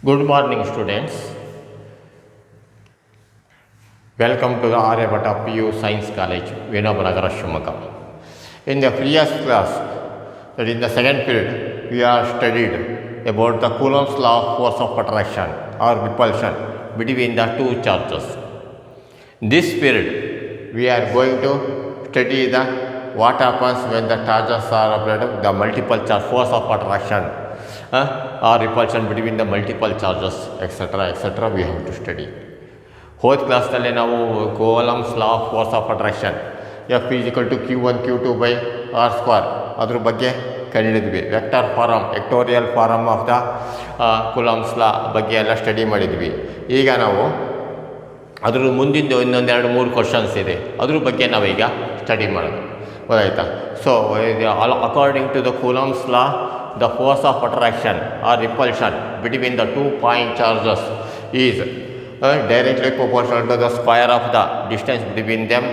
Good morning, students. Welcome to the Aryabhatta PU Science College, Venabhanagara, Shivamoga. In the previous class, that in the second period, we have studied about the Coulomb's law of force of attraction or repulsion between the two charges. This period, we are going to study the what happens when the charges are applied, the multiple charge force of attraction or repulsion between the multiple charges, etc. we have to study. ಹೋದ ಕ್ಲಾಸ್ನಲ್ಲಿ ನಾವು Coulomb's law of force of attraction F equal to Q1 Q2 by R square ಅದ್ರ ಬಗ್ಗೆ ಕಂಡಿಡಿದ್ವಿ. Vector form vectorial form of the Coulomb's law ಬಗ್ಗೆ ಎಲ್ಲ study ಮಾಡಿದ್ವಿ. ಈಗ ನಾವು ಅದ್ರ ಮುಂದಿನ ಇನ್ನೊಂದೆರಡು ಮೂರು ಕ್ವಶನ್ಸ್ ಇದೆ, ಅದ್ರ ಬಗ್ಗೆ ನಾವೀಗ ಸ್ಟಡಿ ಮಾಡೋದು. ಗೊತ್ತಾಯ್ತಾ? So according to the Coulomb's law, the force of attraction or repulsion between the 2 point charges is directly proportional to the square of the distance between them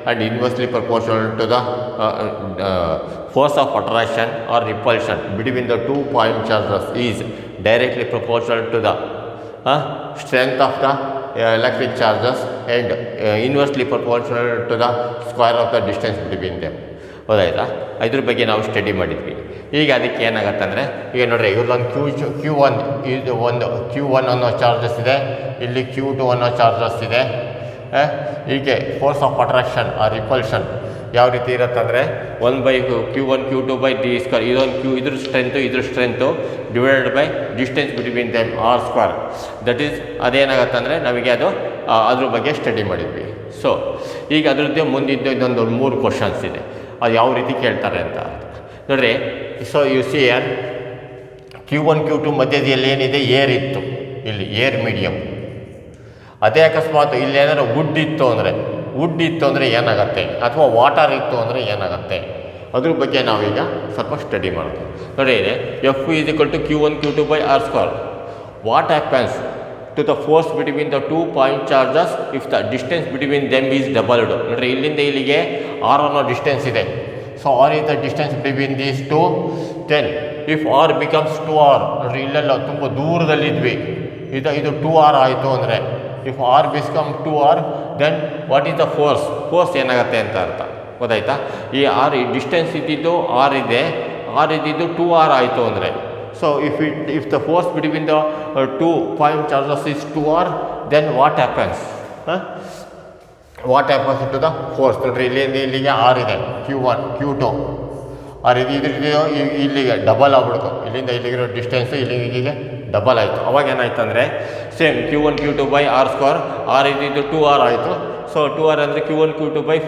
and inversely proportional to the force of attraction or repulsion between the 2 point charges is directly proportional to the strength of the electric charges and inversely proportional to the square of the distance between them. ಹೌದಾಯ್ತಾ? ಇದ್ರ ಬಗ್ಗೆ ನಾವು study ಮಾಡಿದ್ವಿ. ಈಗ ಅದಕ್ಕೆ ಏನಾಗತ್ತೆ ಅಂದರೆ, ಈಗ ನೋಡ್ರಿ, ಇವ್ರದ್ದೊಂದು Q1 ಇದು ಒಂದು Q1 ಅನ್ನೋ ಚಾರ್ಜಸ್ ಇದೆ, ಇಲ್ಲಿ Q2 ಅನ್ನೋ ಚಾರ್ಜಸ್ ಇದೆ. ಹೀಗೆ ಫೋರ್ಸ್ ಆಫ್ ಅಟ್ರಾಕ್ಷನ್ ಆ ರಿಪಲ್ಷನ್ ಯಾವ ರೀತಿ ಇರುತ್ತಂದರೆ 1/Q1 Q2 by D square, ಇದೊಂದು ಇದ್ರ strength divided by distance between them R square. That is ಅದೇನಾಗತ್ತೆ ಅಂದರೆ ನಮಗೆ ಅದು ಅದ್ರ ಬಗ್ಗೆ ಸ್ಟಡಿ ಮಾಡಿದ್ವಿ. ಸೊ ಈಗ ಅದರದ್ದೇ ಮುಂದಿದ್ದು ಇನ್ನೊಂದು 3 ಕ್ವಶನ್ಸ್ ಇದೆ, ಅದು ಯಾವ ರೀತಿ ಕೇಳ್ತಾರೆ ಅಂತ ನೋಡ್ರಿ. So U C R Q1 Q2 ಮಧ್ಯದಲ್ಲಿ ಏನಿದೆ, ಏರ್ ಇತ್ತು, ಇಲ್ಲಿ ಏರ್ ಮೀಡಿಯಮ್. ಅದೇ ಅಕಸ್ಮಾತ್ ಇಲ್ಲಿ ಏನಾದ್ರು ವುಡ್ ಇತ್ತು ಅಂದರೆ ಏನಾಗುತ್ತೆ, ಅಥವಾ ವಾಟರ್ ಇತ್ತು ಅಂದರೆ ಏನಾಗುತ್ತೆ, ಅದ್ರ ಬಗ್ಗೆ ನಾವೀಗ ಸ್ವಲ್ಪ ಸ್ಟಡಿ ಮಾಡೋದು. ನೋಡಿ, F is equal to Q1 Q2 by R square. What happens to the force between the 2 point charges if the distance between them is doubled. ನೋಡಿರಿ, ಇಲ್ಲಿಂದ ಇಲ್ಲಿಗೆ ಆರ್ ಅನ್ನೋ ಡಿಸ್ಟೆನ್ಸ್ ಇದೆ. So r is the distance between these two. Then if r becomes 2R, ನೋಡಿರಿ ಇಲ್ಲೆಲ್ಲ ತುಂಬ ದೂರದಲ್ಲಿದ್ವಿ, ಇದು 2R ಆಯಿತು ಅಂದರೆ, if r become 2R then what is the force ಏನಾಗುತ್ತೆ ಅಂತ ಅರ್ಥ. ಗೊತ್ತಾಯ್ತಾ? ಈ ಡಿಸ್ಟೆನ್ಸ್ ಇದ್ದಿದ್ದು ಆರ್ ಇದ್ದಿದ್ದು 2R ಆಯಿತು ಅಂದರೆ, so if the force between the 2 point charges is 2R, then what happens? What happens to the force? ನೋಡ್ರಿ, ಇಲ್ಲಿಗೆ ಆರ್ ಇದೆ, Q1 Q2 ಆರ್ ಇಲ್ಲಿಗೆ ಡಬಲ್ ಆಗ್ಬಿಡ್ತು. ಇಲ್ಲಿಂದ ಇಲ್ಲಿಗಿರೋ ಡಿಸ್ಟೆನ್ಸು ಇಲ್ಲಿಗೆ ಡಬಲ್ ಆಯಿತು. ಅವಾಗ ಏನಾಯ್ತು ಅಂದರೆ, same Q1 Q2 by R square, r ಇದ್ದಿದ್ದು 2R ಆಯಿತು. ಸೊ 2R ಅಂದರೆ Q1 Q2 by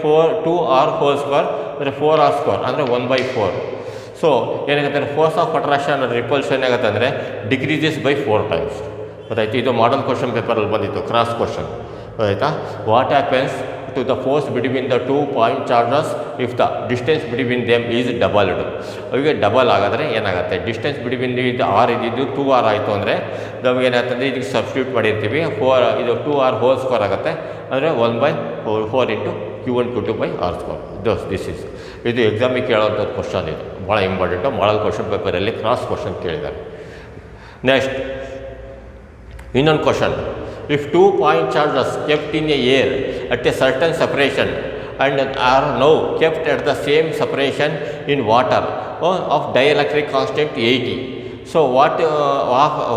2R whole square ಅಂದರೆ 4R ಸ್ಕ್ವೇರ್ ಅಂದರೆ 1/4. ಸೊ ಏನಾಗುತ್ತೆ, ಫೋರ್ಸ್ ಆಫ್ ಅಟ್ರಾಕ್ಷನ್ ರಿಪಲ್ಷನ್ ಏನಾಗುತ್ತೆ ಅಂದರೆ ಡಿಕ್ರೀಸಸ್ ಬೈ 4 times. ಗೊತ್ತಾಯ್ತು? ಇದು ಮಾಡಲ್ ಕ್ವಶನ್ ಪೇಪರಲ್ಲಿ ಬಂದಿತ್ತು, ಕ್ರಾಸ್ ಕ್ವಶನ್. ಗೊತ್ತಾಯ್ತಾ? What happens to the force between the 2 point charges if the distance between them is doubled. ಅವಿಗೆ ಡಬಲ್ ಆಗಿದ್ರೆ ಏನಾಗುತ್ತೆ, ಡಿಸ್ಟೆನ್ಸ್ ಬಿಟ್ವೀನ್ ಆರ್ ಇದ್ದಿದ್ದು 2R ಆಯಿತು ಅಂದರೆ ನಮಗೆ ಏನಾಗ್ತದೆ, ಇದಕ್ಕೆ ಸಬ್ಸ್ಟಿಟ್ಯೂಟ್ ಮಾಡಿರ್ತೀವಿ, 4 2R ಹೋಲ್ ಸ್ಕ್ವೇರ್ ಆಗುತ್ತೆ ಅಂದರೆ 1/4 into Q1 Q2 by R square. This is ಇದು ಎಕ್ಸಾಮಿಗೆ ಕೇಳೋಂಥ ಕ್ವಶನ್, ಇದು ಭಾಳ ಇಂಪಾರ್ಟೆಂಟು. ಮಾಡಲ್ ಕ್ವಶನ್ ಪೇಪರಲ್ಲಿ ಕ್ರಾಸ್ ಕ್ವಶನ್ ಕೇಳಿದ್ದಾರೆ. ನೆಕ್ಸ್ಟ್ ಇನ್ನೊಂದು question, if 2 point charges kept in a air at a certain separation and are now kept at the same separation in water of dielectric constant 80, so what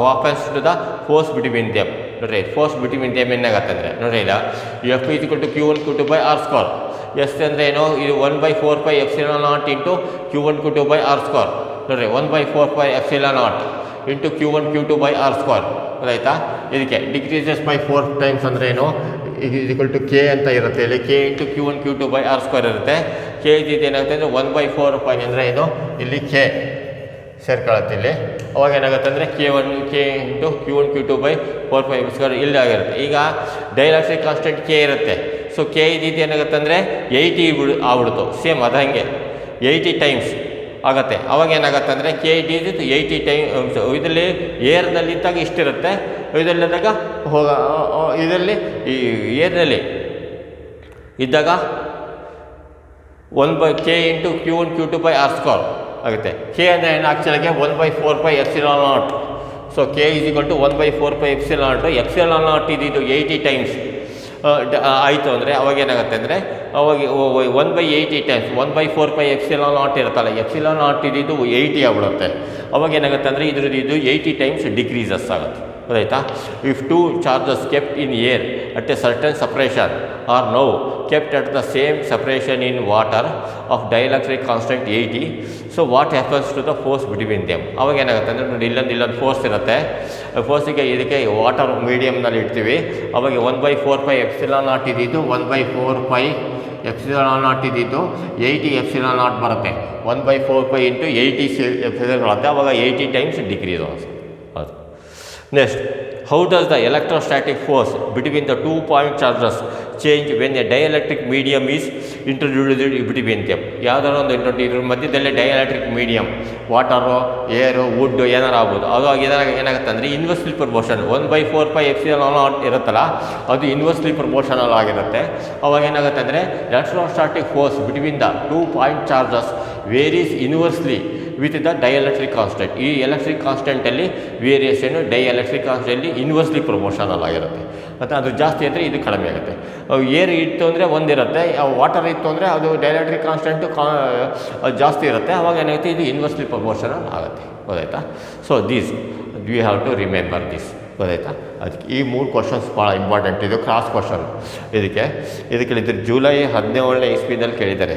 happens to the force between them? ನೋಡ್ರಿ, force between them ಏನಾಗತ್ತೆ ಅಂದರೆ, ನೋಡ್ರಿ, ಇಲ್ಲ F is equal to Q1 Q2 by R square. ಎಸ್ ಅಂದರೆ ಏನು, ಇದು 1/4πε0 into Q1 Q2 by R square. ನೋಡ್ರಿ, 1/4πε0 into Q1 Q2 by R square. ಗೊತ್ತಾಯ್ತಾ? ಇದಕ್ಕೆ ಡಿಕ್ರೀಸಸ್ ಬೈ 4 times ಅಂದರೆ ಏನು, ಈಸ್ ಈಕ್ವಲ್ ಟು ಕೆ ಅಂತ ಇರುತ್ತೆ. ಇಲ್ಲಿ k into Q1 Q2 by R square ಇರುತ್ತೆ. ಕೆ ಏನಾಗುತ್ತೆ ಅಂದರೆ 1/4π ಅಂದರೆ ಏನು, ಇಲ್ಲಿ ಕೆ ಸೇರ್ಕೊಳ್ಳುತ್ತೆ ಇಲ್ಲಿ. ಅವಾಗ ಏನಾಗುತ್ತೆ ಅಂದರೆ K into Q1 Q2 by 4π² ಇಲ್ಲಿ ಆಗಿರುತ್ತೆ. ಈಗ ಡೈಎಲೆಕ್ಟ್ರಿಕ್ ಕಾನ್ಸ್ಟೆಂಟ್ ಕೆ ಇರುತ್ತೆ. ಸೊ ಕೆ ಏನಾಗುತ್ತೆ ಅಂದರೆ 80 ಆಗ್ಬಿಡ್ತು. ಸೇಮ್ ಅದು ಹಾಗೆ 80 times ಆಗುತ್ತೆ. ಅವಾಗ ಏನಾಗುತ್ತೆ ಅಂದರೆ ಕೆ 80 times. ಇದರಲ್ಲಿ ಏರ್ನಲ್ಲಿದ್ದಾಗ ಇಷ್ಟಿರುತ್ತೆ, ಇದರಲ್ಲಿದ್ದಾಗ ಇದರಲ್ಲಿ ಈ ಏರ್ನಲ್ಲಿ ಇದ್ದಾಗ 1/k into Q1 Q2 by R square ಆಗುತ್ತೆ. ಕೆ ಅಂದರೆ ಏನು, ಆ್ಯಕ್ಚುಲಾಗಿ 1/4πε0. So K is equal to 1/4 epsilon naught. Epsilon naught ಇದು 80 ಟೈಮ್ಸ್ ಆಯಿತು ಅಂದರೆ ಅವಾಗ ಏನಾಗುತ್ತೆ ಅಂದರೆ ಅವಾಗ 1/80 ಟೈಮ್ಸ್ 1/4 ಎಪ್ಸಿಲಾನ್ ನಾಟ್ ಇರುತ್ತಲ್ಲ, ಎಪ್ಸಿಲಾನ್ ನಾಟ್ ಇದು 80 ಆಗ್ಬಿಡುತ್ತೆ. ಅವಾಗ ಏನಾಗುತ್ತೆ ಅಂದರೆ ಇದ್ರದ್ದು ಇದು 80 ಟೈಮ್ಸ್ ಡಿಕ್ರೀಸಸ್ ಆಗುತ್ತೆ. ಗೊತ್ತಾಯ್ತಾ? If two charges kept in air at a certain separation are now kept at the same separation in water of dielectric constant 80, so what happens to the force between them? ಅವಾಗ ಏನಾಗುತ್ತೆ ಅಂದರೆ ನೋಡಿ ಇಲ್ಲೊಂದು force ಇರುತ್ತೆ. ಫೋರ್ಸಿಗೆ ಇದಕ್ಕೆ water ಮೀಡಿಯಮ್ನಲ್ಲಿ ಇಡ್ತೀವಿ. ಅವಾಗ 1/4 epsilon not ಇದ್ದಿದ್ದು 1/4 ಎಪ್ಸಿಲಾನ್ ನಾಟ್ ಇದ್ದಿದ್ದು 80 ಎಪ್ಸಿಲಾನ್ ನಾಟ್ ಬರುತ್ತೆ. 1/4 ಇಂಟು 80 ಎಪ್ಸಿಲಾನ್ ಬರುತ್ತೆ. ಅವಾಗ 80 ಟೈಮ್ಸ್ ಡಿಕ್ರೀಸ್ ಆಗುತ್ತೆ. ಅದು next, how does the electrostatic force between the 2 point charges change when a dielectric medium is introduced between them? ಯಾವುದಾದ್ರು ಒಂದು ಇದ್ರ ಮಧ್ಯದಲ್ಲಿ ಡೈಎಲೆಕ್ಟ್ರಿಕ್ ಮೀಡಿಯಮ್ ವಾಟರು, ಏರು, ವುಡ್ ಏನಾರು ಆಗ್ಬೋದು. ಅದು ಏನಾಗುತ್ತೆ ಅಂದರೆ ಇನ್ವರ್ಸ್ಲಿ ಪ್ರಪೋರ್ಷನ್ 1/4 ಎಪ್ಸಿಲಾನ್ ನಾಟ್ ಇರುತ್ತಲ್ಲ, ಅದು ಇನ್ವರ್ಸ್ಲಿ ಪ್ರಪೋರ್ಷನಲ್ ಆಗಿರುತ್ತೆ. ಅವಾಗ ಏನಾಗುತ್ತೆ ಅಂದರೆ electrostatic force between the 2 point charges varies inversely with the dielectric constant. ಈ electric ಕಾನ್ಸ್ಟೆಂಟಲ್ಲಿ variation dielectric ಕಾನ್ಸ್ಟೆಂಟಲ್ಲಿ inversely proportional ಆಗಿರುತ್ತೆ. ಮತ್ತು ಅದು ಜಾಸ್ತಿ ಅಂದರೆ ಇದು ಕಡಿಮೆ ಆಗುತ್ತೆ. ಏರ್ ಇತ್ತು ಅಂದರೆ ಒಂದಿರುತ್ತೆ, ವಾಟರ್ ಇತ್ತು ಅಂದರೆ ಅದು ಡೈಎಲೆಕ್ಟ್ರಿಕ್ ಕಾನ್ಸ್ಟೆಂಟು ಜಾಸ್ತಿ ಇರುತ್ತೆ. ಅವಾಗ ಏನಾಗುತ್ತೆ, ಇದು ಇನ್ವರ್ಸ್ಲಿ ಪ್ರಪೋರ್ಷನಲ್ ಆಗುತ್ತೆ. ಗೊತ್ತಾಯ್ತಾ? So these we have to remember this. ಗೊತ್ತಾಯ್ತಾ? ಅದಕ್ಕೆ ಈ 3 ಕ್ವಶನ್ಸ್ ಭಾಳ ಇಂಪಾರ್ಟೆಂಟ್. ಇದು ಕ್ರಾಸ್ ಕ್ವಶನ್. ಇದಕ್ಕೆ ಕೇಳಿದ್ದಾರೆ ಜುಲೈ 17ನೇ ಇಸ್ವಿನಲ್ಲಿ ಕೇಳಿದ್ದಾರೆ.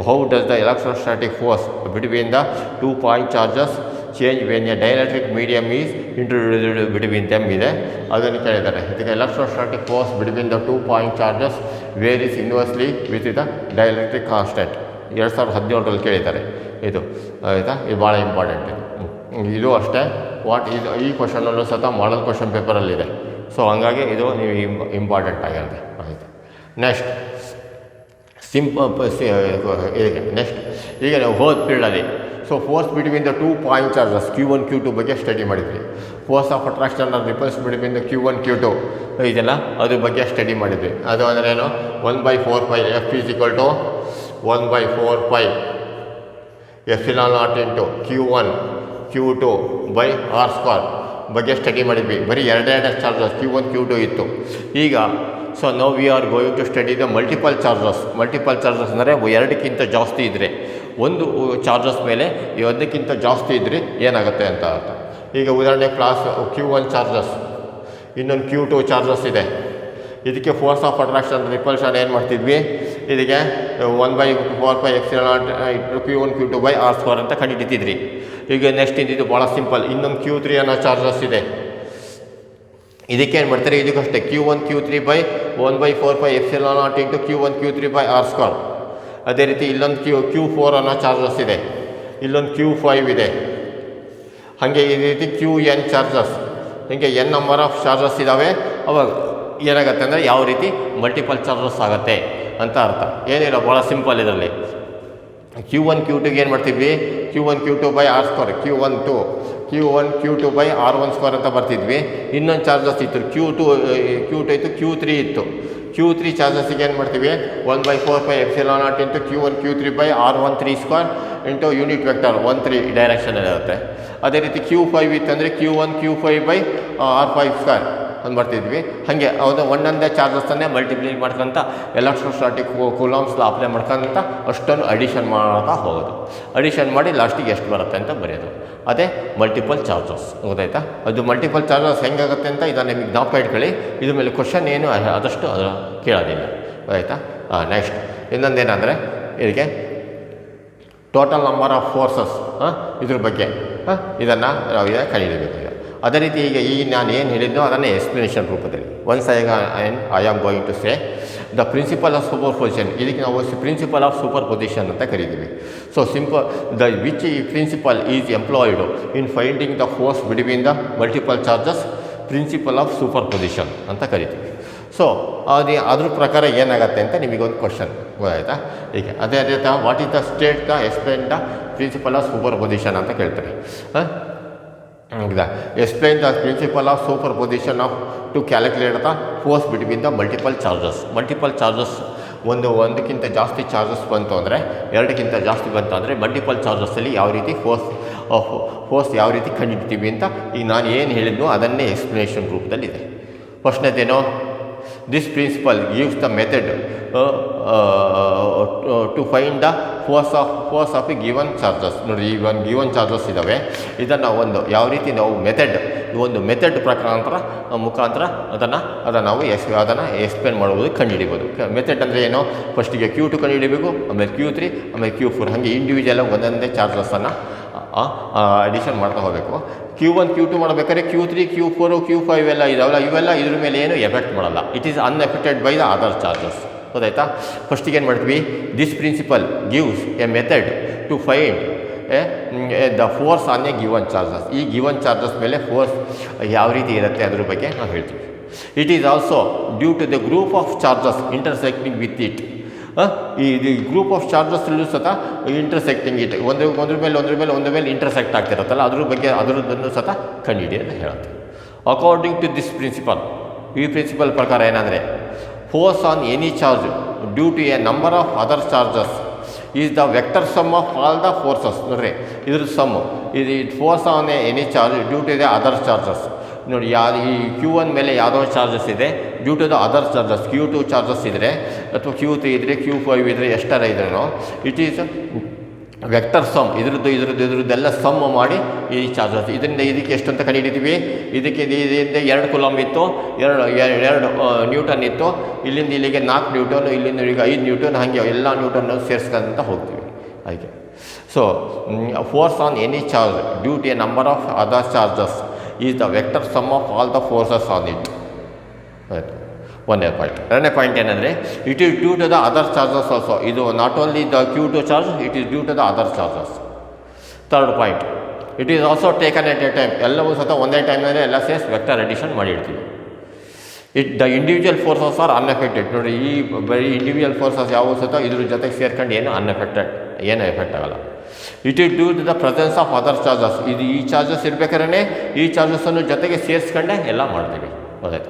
How does the electrostatic force between the 2 point charges change when a dielectric medium is introduced between them ಇದೆ, ಅದನ್ನು ಕೇಳಿದ್ದಾರೆ. ಇದಕ್ಕೆ electrostatic force between the 2 point charges varies inversely with the dielectric constant 2017ರಲ್ಲಿ ಕೇಳಿದ್ದಾರೆ. ಇದು ಆಯಿತಾ? ಇದು ಭಾಳ ಇಂಪಾರ್ಟೆಂಟ್. ಇದು ಅಷ್ಟೇ. ಈ ಕ್ವಶನಲ್ಲೂ ಸಹ ಮಾಡಲ್ ಕ್ವಶನ್ ಪೇಪರಲ್ಲಿದೆ. ಸೊ ಹಂಗಾಗಿ ಇದು ನೀವು ಇಂಪಾರ್ಟೆಂಟ್ ಆಗಿರುತ್ತೆ. ಆಯಿತು. ನೆಕ್ಸ್ಟ್ ನೆಕ್ಸ್ಟ್ ಈಗ ನಾವು ಹೋದ ಫೀಲ್ಡಲ್ಲಿ force between the 2 point charges Q1 Q2 ಬಗ್ಗೆ ಸ್ಟಡಿ ಮಾಡಿದ್ವಿ. Force of attraction or repulse between the Q1 Q2 ಇದೆಲ್ಲ ಅದ್ರ ಬಗ್ಗೆ ಸ್ಟಡಿ ಮಾಡಿದ್ವಿ. ಅದು ಅಂದ್ರೇನು 1/4 F is equal to 1/4 epsilon naught into Q1 Q2 by R square ಬಗ್ಗೆ ಸ್ಟಡಿ ಮಾಡಿದ್ವಿ. ಬರೀ ಎರಡೇ ಚಾರ್ಜಸ್ Q1 Q2 ಇತ್ತು. ಈಗ so now we are going to study the multiple charges. Multiple charges ಅಂದರೆ ಎರಡಕ್ಕಿಂತ ಜಾಸ್ತಿ ಇದ್ದರೆ, ಒಂದು ಚಾರ್ಜಸ್ ಮೇಲೆ ಒಂದಕ್ಕಿಂತ ಜಾಸ್ತಿ ಇದ್ದರೆ ಏನಾಗುತ್ತೆ ಅಂತ ಅರ್ಥ. ಈಗ ಉದಾಹರಣೆ ಕ್ಲಾಸ್ Q1 ಚಾರ್ಜಸ್, ಇನ್ನೊಂದು Q2 ಚಾರ್ಜಸ್ ಇದೆ. ಇದಕ್ಕೆ ಫೋರ್ಸ್ ಆಫ್ ಅಟ್ರಾಕ್ಷನ್ ರಿಪಲ್ಷನ್ ಏನು ಮಾಡ್ತಿದ್ವಿ, ಇದಕ್ಕೆ 1/4 epsilon naught Q1 Q2 by R square ಅಂತ ಕಂಡುಹಿಡಿತಿದ್ರಿ. ಈಗ ನೆಕ್ಸ್ಟ್ ಇದು ಭಾಳ ಸಿಂಪಲ್. ಇನ್ನೊಂದು Q3 ಅನ್ನೋ ಚಾರ್ಜಸ್ ಇದೆ. ಇದಕ್ಕೇನು ಮಾಡ್ತಾರೆ, ಇದಕ್ಕಷ್ಟೇ Q1 Q3 by 1/4 epsilon naught into Q1 Q3 by R square. ಅದೇ ರೀತಿ ಇಲ್ಲೊಂದು Q4 ಅನ್ನೋ ಚಾರ್ಜಸ್ ಇದೆ, ಇಲ್ಲೊಂದು Q5 ಇದೆ. ಹಾಗೆ ಈ ರೀತಿ Qn ಚಾರ್ಜಸ್, ಹೀಗೆ n ನಂಬರ್ ಆಫ್ ಚಾರ್ಜಸ್ ಇದ್ದಾವೆ. ಅವಾಗ ಏನಾಗುತ್ತೆ ಅಂದರೆ ಯಾವ ರೀತಿ ಮಲ್ಟಿಪಲ್ ಚಾರ್ಜಸ್ ಆಗುತ್ತೆ ಅಂತ ಅರ್ಥ. ಏನಿಲ್ಲ, ಭಾಳ ಸಿಂಪಲ್. ಇದರಲ್ಲಿ Q1 Q2ಗೆ ಏನು ಮಾಡ್ತಿದ್ವಿ, Q1 Q2 by R square, Q1 Q2 by R1 square ಅಂತ ಬರ್ತಿದ್ವಿ. ಇನ್ನೊಂದು ಚಾರ್ಜಸ್ ಇತ್ತು Q2 ಇತ್ತು, Q3 ಇತ್ತು. Q3 ಚಾರ್ಜಸ್ಸಿಗೆ ಏನು ಮಾಡ್ತೀವಿ, 1/4 epsilon naught into Q1 Q3 by R1 3 square into unit vector 1 3 ಡೈರೆಕ್ಷನಲ್ಲಿ ಇರುತ್ತೆ. ಅದೇ ರೀತಿ Q5 ಇತ್ತಂದರೆ Q1 Q5 by R5 square ಅಂತ ಬರ್ತಿದ್ವಿ. ಹಾಗೆ ಅದು ಒಂದೊಂದೇ ಚಾರ್ಜಸ್ಸನ್ನೇ ಮಲ್ಟಿಪ್ಲೈ ಮಾಡ್ಕೊಂತ ಎಲೆಕ್ಟ್ರೋಸ್ಟ್ಯಾಟಿಕ್ ಕೂಲಾಂಬ್ಸ್ ಲಾ ಅಪ್ಲೈ ಮಾಡ್ಕೊಂತ ಅಷ್ಟನ್ನು ಅಡಿಷನ್ ಮಾಡ್ತಾ ಹೋಗೋದು. ಅಡಿಷನ್ ಮಾಡಿ ಲಾಸ್ಟಿಗೆ ಎಷ್ಟು ಬರುತ್ತೆ ಅಂತ ಬರೆಯೋದು. ಅದೇ ಮಲ್ಟಿಪಲ್ ಚಾರ್ಜಸ್. ಗೊತ್ತಾಯ್ತಾ? ಅದು ಮಲ್ಟಿಪಲ್ ಚಾರ್ಜಸ್ ಹೆಂಗಾಗುತ್ತೆ ಅಂತ ಇದನ್ನು ನಿಮಗೆ ಜ್ಞಾಪಕ ಇಟ್ಕೊಳ್ಳಿ. ಇದ್ರ ಮೇಲೆ ಕ್ವಶನ್ ಏನು ಆದಷ್ಟು ಅದು ಕೇಳೋದಿಲ್ಲ. ಗೊತ್ತಾಯ್ತಾ? ನೆಕ್ಸ್ಟ್ ಇನ್ನೊಂದೇನೆಂದರೆ ಇದಕ್ಕೆ ಟೋಟಲ್ ನಂಬರ್ ಆಫ್ ಫೋರ್ಸಸ್, ಇದ್ರ ಬಗ್ಗೆ ಇದನ್ನು ನಾವು ಕಲಿಯಬೇಕು. ಅದೇ ರೀತಿ ಈಗ ನಾನು ಏನು ಹೇಳಿದ್ನೋ ಅದನ್ನೇ ಎಕ್ಸ್ಪ್ಲನೇಷನ್ ರೂಪದಲ್ಲಿ once I am going to say the principle of superposition. ಇದಕ್ಕೆ ನಾವು ಪ್ರಿನ್ಸಿಪಲ್ ಆಫ್ ಸೂಪರ್ ಪೊಸಿಷನ್ ಅಂತ ಕರಿತೀವಿ. So which principle is employed in finding the force between the multiple charges, principle of superposition ಅಂತ ಕರಿತೀವಿ. So ಅದ್ರ ಪ್ರಕಾರ ಏನಾಗುತ್ತೆ ಅಂತ ನಿಮಗೊಂದು ಕ್ವಶನ್. ಗೊತ್ತಾಯ್ತಾ? ಹೀಗೆ ಅದೇ ರೀತಿ what is the state the explain the principle of superposition ಅಂತ ಕೇಳ್ತಾರೆ. Explain the principle of superposition of to calculate the force between the multiple charges. Multiple charges ಒಂದಕ್ಕಿಂತ ಜಾಸ್ತಿ ಚಾರ್ಜಸ್ ಬಂತು ಅಂದರೆ, ಎರಡಕ್ಕಿಂತ ಜಾಸ್ತಿ ಬಂತು ಅಂದರೆ ಮಲ್ಟಿಪಲ್ ಚಾರ್ಜಸ್ಸಲ್ಲಿ ಯಾವ ರೀತಿ ಫೋರ್ಸ್ ಫೋರ್ಸ್ ಯಾವ ರೀತಿ ಕಂಡುಹಿಡ್ತೀವಿ ಅಂತ ಈಗ ನಾನು ಏನು ಹೇಳಿದ್ನೋ ಅದನ್ನೇ ಎಕ್ಸ್ಪ್ಲನೇಷನ್ ರೂಪದಲ್ಲಿದೆ. ಫಸ್ಟ್ನೇದೇನೋ this principle gives the method to find the force of given charges. ನೋಡಿ, ಈ ಒಂದು ಗಿವನ್ ಚಾರ್ಜಸ್ ಇದ್ದಾವೆ, ಇದನ್ನು ಒಂದು ಯಾವ ರೀತಿ ನಾವು ಒಂದು ಮೆಥಡ್ ಮುಖಾಂತರ ಅದನ್ನು ನಾವು ಅದನ್ನು ಎಕ್ಸ್ಪ್ಲೇನ್ ಮಾಡ್ಬೋದು, ಕಂಡುಹಿಡಿಬೋದು. ಮೆಥಡ್ ಅಂದರೆ ಏನೋ, ಫಸ್ಟಿಗೆ Q2 ಕಂಡುಹಿಡಿಬೇಕು, ಆಮೇಲೆ Q3, ಆಮೇಲೆ Q4, ಹಾಗೆ ಇಂಡಿವಿಜುವಲಾಗಿ ಒಂದೊಂದೇ ಚಾರ್ಜಸನ್ನು ಅಡಿಷನ್ ಮಾಡ್ತಾ ಹೋಗಬೇಕು. Q1 Q2 ಮಾಡಬೇಕಾದ್ರೆ Q3 Q4 Q5 ಇವೆಲ್ಲ ಇದ್ರ ಮೇಲೆ ಏನು ಎಫೆಕ್ಟ್ ಮಾಡಲ್ಲ. It is unaffected by the other charges. ಗೊತ್ತಾಯ್ತಾ? ಫಸ್ಟಿಗೆ ಏನು ಮಾಡ್ತೀವಿ, this principle gives a method to find the force on a given charges. ಈ ಗಿವನ್ ಚಾರ್ಜಸ್ ಮೇಲೆ ಫೋರ್ಸ್ ಯಾವ ರೀತಿ ಇರುತ್ತೆ ಅದ್ರ ಬಗ್ಗೆ ನಾವು ಹೇಳ್ತೀವಿ. It is also due to the group of charges intersecting with it. ಈ ಗ್ರೂಪ್ ಆಫ್ ಚಾರ್ಜಸ್ಸಲ್ಲೂ ಸಹ ಇಂಟರ್ಸೆಕ್ಟಿಂಗ್ ಇಟ್ ಒಂದ್ರ ಮೇಲೆ ಇಂಟರ್ಸೆಕ್ಟ್ ಆಗ್ತಿರುತ್ತಲ್ಲ, ಅದರದ್ದನ್ನು ಸಹ ಕಂಡುಹಿಡಿ ಅಂತ ಹೇಳುತ್ತೆ. ಅಕಾರ್ಡಿಂಗ್ ಟು ದಿಸ್ ಪ್ರಿನ್ಸಿಪಲ್, ಈ ಪ್ರಿನ್ಸಿಪಲ್ ಪ್ರಕಾರ ಏನಂದರೆ, force on any charge due to a number of other charges is the vector sum of all the forces. ನೋಡ್ರಿ, ಇದ್ರ ಸಮ್ ಇದು force on any charge due to the other charges. ನೋಡಿ, ಈ Q1 ಮೇಲೆ ಯಾವುದೋ charges ಇದೆ, due to the other charges Q2 charges ಇದ್ದರೆ ಅಥವಾ Q3 ಇದ್ದರೆ Q5 ಇದ್ದರೆ ಎಷ್ಟರ ಇದ್ರೂ it is vector some. ಇದ್ರದ್ದೆಲ್ಲ some ಮಾಡಿ ಈ ಚಾರ್ಜಸ್ ಇದಕ್ಕೆ ಎಷ್ಟು ಅಂತ ಕಂಡುಹಿಡಿತೀವಿ. ಇದಕ್ಕೆ 2 ಕೂಲಂಬ್ ಇತ್ತು, 2 ನ್ಯೂಟನ್ ಇತ್ತು, ಇಲ್ಲಿಂದ ಇಲ್ಲಿಗೆ 4 ನ್ಯೂಟನ್, ಇಲ್ಲಿಂದ ಈಗ 5 ನ್ಯೂಟನ್, ಹಾಗೆ ಎಲ್ಲ ನ್ಯೂಟನ್ನು ಸೇರಿಸ್ಕೊಂತ ಹೋಗ್ತೀವಿ ಹಾಗೆ. So force on any charge due to a number of other charges is the vector sum of all the forces on it. ಆಯಿತು, ಒಂದೇ ಪಾಯಿಂಟ್. ಎರಡನೇ ಪಾಯಿಂಟ್ ಏನಂದರೆ, it is due to the other charges also. ಇದು not only the Q2 charge, it is due to the other charges. Third point, it is also taken at a time. ಎಲ್ಲವೂ ಸಹ ಒಂದೇ ಟೈಮ್ನಲ್ಲಿ ಎಲ್ಲ ಸೇರಿಸಿ vector addition ಮಾಡಿಡ್ತೀವಿ. The individual forces are unaffected. ನೋಡಿ, ಈ ಬರೀ ಇಂಡಿವಿಜುವಲ್ ಫೋರ್ಸಸ್ ಯಾವ ಸಹ ಇದ್ರ ಜೊತೆಗೆ ಸೇರ್ಕೊಂಡು ಏನು ಎಫೆಕ್ಟ್ ಆಗಲ್ಲ. It is due to the presence of other charges. ಈ ಚಾರ್ಜಸ್ ಇರಬೇಕಾದ್ರೆ ಈ ಚಾರ್ಜಸ್ಸನ್ನು ಜೊತೆಗೆ ಸೇರಿಸ್ಕೊಂಡೆ ಎಲ್ಲ ಮಾಡ್ತೀವಿ. ಗೊತ್ತಾಯ್ತು?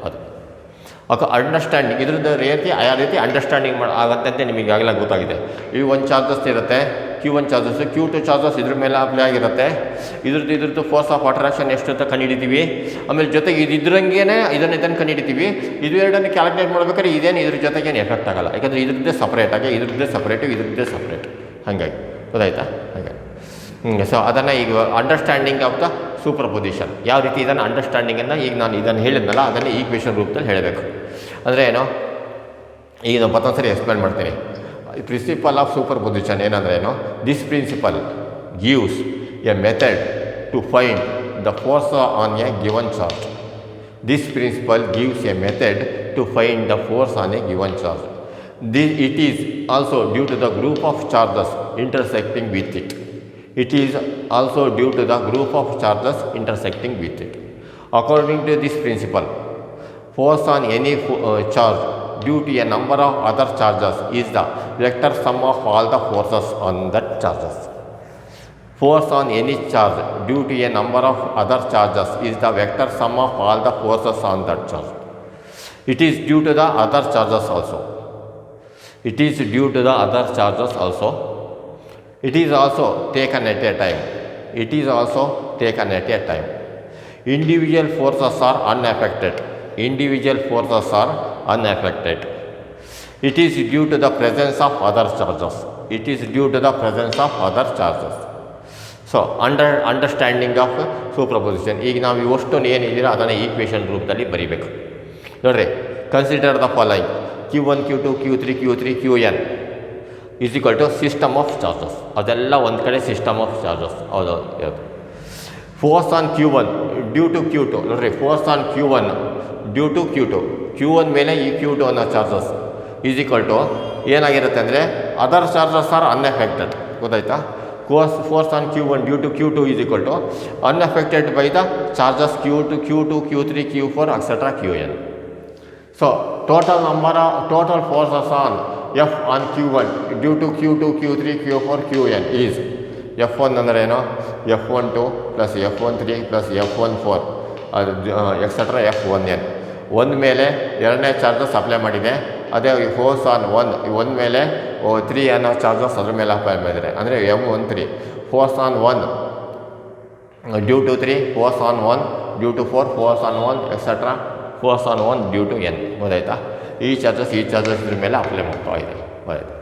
ಅದು ಅಂಡರ್ಸ್ಟ್ಯಾಂಡಿಂಗ್, ಇದ್ರದ್ದು ಯಾವ ರೀತಿ ಅಂಡರ್ಸ್ಟ್ಯಾಂಡಿಂಗ್ ಆಗಂತೆ ನಿಮಗೆ ಆಗಲೇ ಗೊತ್ತಾಗಿದೆ. ಈ ಒಂದು ಚಾರ್ಜಸ್ ಇರುತ್ತೆ, Q1 ಚಾರ್ಜಸ್, Q2 ಚಾರ್ಜಸ್ ಇದ್ರ ಮೇಲೆ ಅಪ್ಲೈ ಆಗಿರುತ್ತೆ. ಇದ್ರದ್ದು ಫೋರ್ಸ್ ಆಫ್ ಅಟ್ರಾಕ್ಷನ್ ಎಷ್ಟು ಅಂತ ಕಂಡುಹಿಡಿತೀವಿ. ಆಮೇಲೆ ಜೊತೆಗೆ ಇದರಂಗೆ ಇದನ್ನು ಕಂಡುಹಿಡಿತೀವಿ. ಇದು ಎರಡನ್ನು ಕ್ಯಾಲ್ಕುಲೇಟ್ ಮಾಡಬೇಕಾದ್ರೆ ಇದ್ರ ಜೊತೆಗೇನು ಎಫೆಕ್ಟ್ ಆಗಲ್ಲ, ಯಾಕಂದರೆ ಇದ್ರದ್ದೇ ಸಪ್ರೇಟಾಗಿ ಇದ್ರದ್ದೇ ಸಪ್ರೇಟ್ ಹಾಗಾಗಿ. ಗೊತ್ತಾಯ್ತಾ? ಹಾಗೆ. ಸೊ ಅದನ್ನು ಈಗ understanding of the super position, ಯಾವ ರೀತಿ ಇದನ್ನು ಅಂಡರ್ಸ್ಟ್ಯಾಂಡಿಂಗನ್ನು ಈಗ ನಾನು ಇದನ್ನು ಹೇಳಿದ್ನಲ್ಲ ಅದನ್ನು ಈಕ್ವೇಷನ್ ರೂಪದಲ್ಲಿ ಹೇಳಬೇಕು. ಅಂದರೆ ಏನು, ಈಗ ನಾನು ಮತ್ತೊಂದ್ಸರಿ ಎಕ್ಸ್ಪ್ಲೇನ್ ಮಾಡ್ತೀನಿ. ಪ್ರಿನ್ಸಿಪಲ್ ಆಫ್ ಸೂಪರ್ ಪೊಸಿಷನ್ ಏನಂದರೆ ಏನು, this principle gives a method to find the force on a given charge. This principle gives a method to find the force on a given charge. It is also due to the group of charges intersecting with it. It is also due to the group of charges intersecting with it. According to this principle, force on any charge due to a number of other charges is the vector sum of all the forces on that charges. Force on any charge due to a number of other charges is the vector sum of all the forces on that charge. It is due to the other charges also. It is due to the other charges also. It is also taken at a time. Individual forces are unaffected. It is due to the presence of other charges. So understanding of superposition. ಈಗ ನಾವು ಇವಷ್ಟೊಂದು ಏನಿದ್ದೀರಾ ಅದನ್ನು equation ರೂಪದಲ್ಲಿ ಬರೀಬೇಕು. ನೋಡ್ರಿ, consider the following: Q1 Q2 Q3 Qn is equal to system of charges. ಅದೆಲ್ಲ ಒಂದು ಕಡೆ system of charges. ಹೌದು. Force on Q1 due to Q2. ನೋಡ್ರಿ, force on Q1 due to Q1 ಮೇಲೆ ಈ Q2 ಅನ್ನೋ ಚಾರ್ಜಸ್ ಈಸ್ ಈಕ್ವಲ್ ಟು ಏನಾಗಿರುತ್ತೆ ಅಂದರೆ ಅದರ್ ಚಾರ್ಜಸ್ ಆರ್ ಅನ್ಎಫೆಕ್ಟೆಡ್. ಗೊತ್ತಾಯ್ತಾ? Force on Q1 due to Q2 is equal to unaffected by the charges Q2 Q3 Q4 etcetera Qn. So total forces on F on Q1 due to Q2 Q3 Q4 Qn is F1 ಅಂದರೆ ಏನು, F12 plus F13 plus F14 etcetera F1n. ಒಂದು ಮೇಲೆ ಎರಡನೇ charges apply ಮಾಡಿದೆ. ಅದೇ force on ಒಂದು ಮೇಲೆ 3 ಅನ್ನೋ ಚಾರ್ಜಸ್ ಅದ್ರ ಮೇಲೆ ಅಪ್ಲೈ ಮಾಡಿದರೆ ಅಂದರೆ M13. Force on 1 due to 3 force on 1, due to 4 force on 1 etcetera force on 1 due to n. ಗೊತ್ತಾಯ್ತಾ? ಈ ಚಾರ್ಜಸ್ ಇದ್ರ ಮೇಲೆ ಅಪ್ಲೈ ಮಾಡ್ತಾ ಇದೆ. ಗೊತ್ತಾಯ್ತು?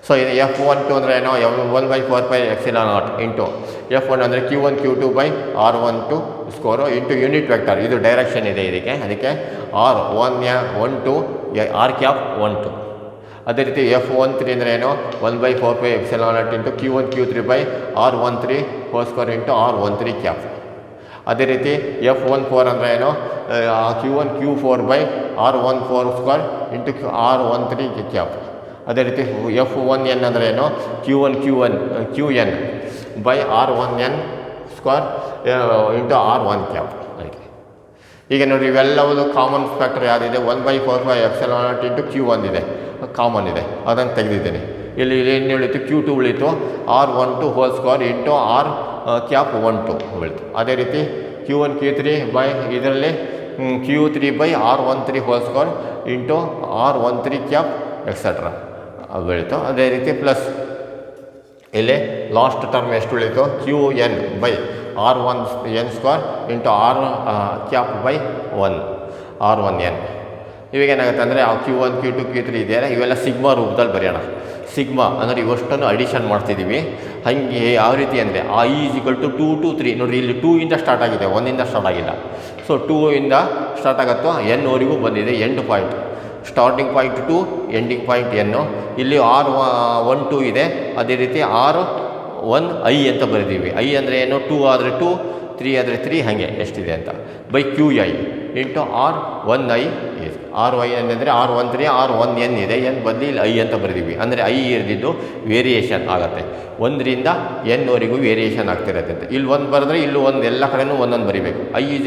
ಸೊ ಇದು F12 ಅಂದರೆ ಏನೋ 1/4πε0 ಇಂಟು F1 ಅಂದರೆ Q1 Q2 by R12 score into unit vector. ಇದು ಡೈರೆಕ್ಷನ್ ಇದೆ ಇದಕ್ಕೆ, ಅದಕ್ಕೆ R12 R ಕ್ಯಾಪ್ 12. ಅದೇ ರೀತಿ F13 ಅಂದರೆ ಏನೋ 1/4πε0 into Q1 Q3 by R13 whole square into R13 cap. ಅದೇ ರೀತಿ F14 ಅಂದರೆ ಏನೋ Q1 Q4 by R14 square into R13 cap. ಅದೇ ರೀತಿ F1n ಅಂದರೆ ಏನೋ Q1 Qn by R1n square into R1 cap. ಅದಕ್ಕೆ ಈಗ ನೋಡಿ ಇವೆಲ್ಲವುದು ಕಾಮನ್ ಫ್ಯಾಕ್ಟರ್ ಯಾವುದಿದೆ, 1/4πε0 ಇಂಟು Q1 ಇದೆ, ಕಾಮನ್ ಇದೆ, ಅದನ್ನು ತೆಗೆದಿದ್ದೀನಿ. ಇಲ್ಲಿ ಏನು ಉಳಿತು, Q2 ಉಳಿತು, R12 whole square into R cap 12 ಉಳಿತು. ಅದೇ ರೀತಿ Q1 Q3 ಬೈ ಇದರಲ್ಲಿ Q3 by R13 whole square into R13 cap etcetera ಬೆಳೀತು. ಅದೇ ರೀತಿ ಪ್ಲಸ್ ಇಲ್ಲಿ ಲಾಸ್ಟ್ ಟರ್ಮ್ ಎಷ್ಟು ಉಳಿತು, Qn by R1n square into R cap by 1 R1n. ಇವಾಗೇನಾಗುತ್ತೆ ಅಂದರೆ ಆ Q1 Q2 Q3 ಇದೆಯಲ್ಲ, ಇವೆಲ್ಲ ಸಿಗ್ಮಾ ರೂಪದಲ್ಲಿ ಬರೆಯೋಣ. ಸಿಗ್ಮಾ ಅಂದರೆ ಇವಷ್ಟನ್ನು ಅಡಿಷನ್ ಮಾಡ್ತಿದ್ದೀವಿ. ಹಾಗೆ ಯಾವ ರೀತಿ ಅಂದರೆ I = 2 to 3 ನೋಡಿರಿ, ಇಲ್ಲಿ 2 ಇಂದ ಸ್ಟಾರ್ಟ್ ಆಗಿದೆ, 1 ಸ್ಟಾರ್ಟ್ ಆಗಿಲ್ಲ. ಸೊ 2 ಇಂದ ಸ್ಟಾರ್ಟ್ ಆಗುತ್ತೋ n ಬಂದಿದೆ, end point, starting point 2 ending point n. ಇಲ್ಲಿ R12 ಇದೆ, ಅದೇ ರೀತಿ R1I ಅಂತ ಬರೆದೀವಿ. I ಅಂದರೆ ಏನು, 2 ಆದರೆ 2, 3 ಆದರೆ 3, ಹಾಗೆ ಎಷ್ಟಿದೆ ಅಂತ by QI into R1I. R1 ಅಂದರೆ R13 R1n ಇದೆ, n ಬದಲಿ ಇಲ್ಲಿ I ಅಂತ ಬರೆದೀವಿ. ಅಂದರೆ I ಇರಿದಿದ್ದು ವೇರಿಯೇಷನ್ ಆಗುತ್ತೆ, 1ರಿಂದ n ವೇರಿಯೇಷನ್ ಆಗ್ತಿರುತ್ತೆ ಅಂತ. ಇಲ್ಲಿ 1 ಬರೆದ್ರೆ ಇಲ್ಲೂ 1, ಎಲ್ಲ ಕಡೆನೂ ಒಂದೊಂದು ಬರೀಬೇಕು. I =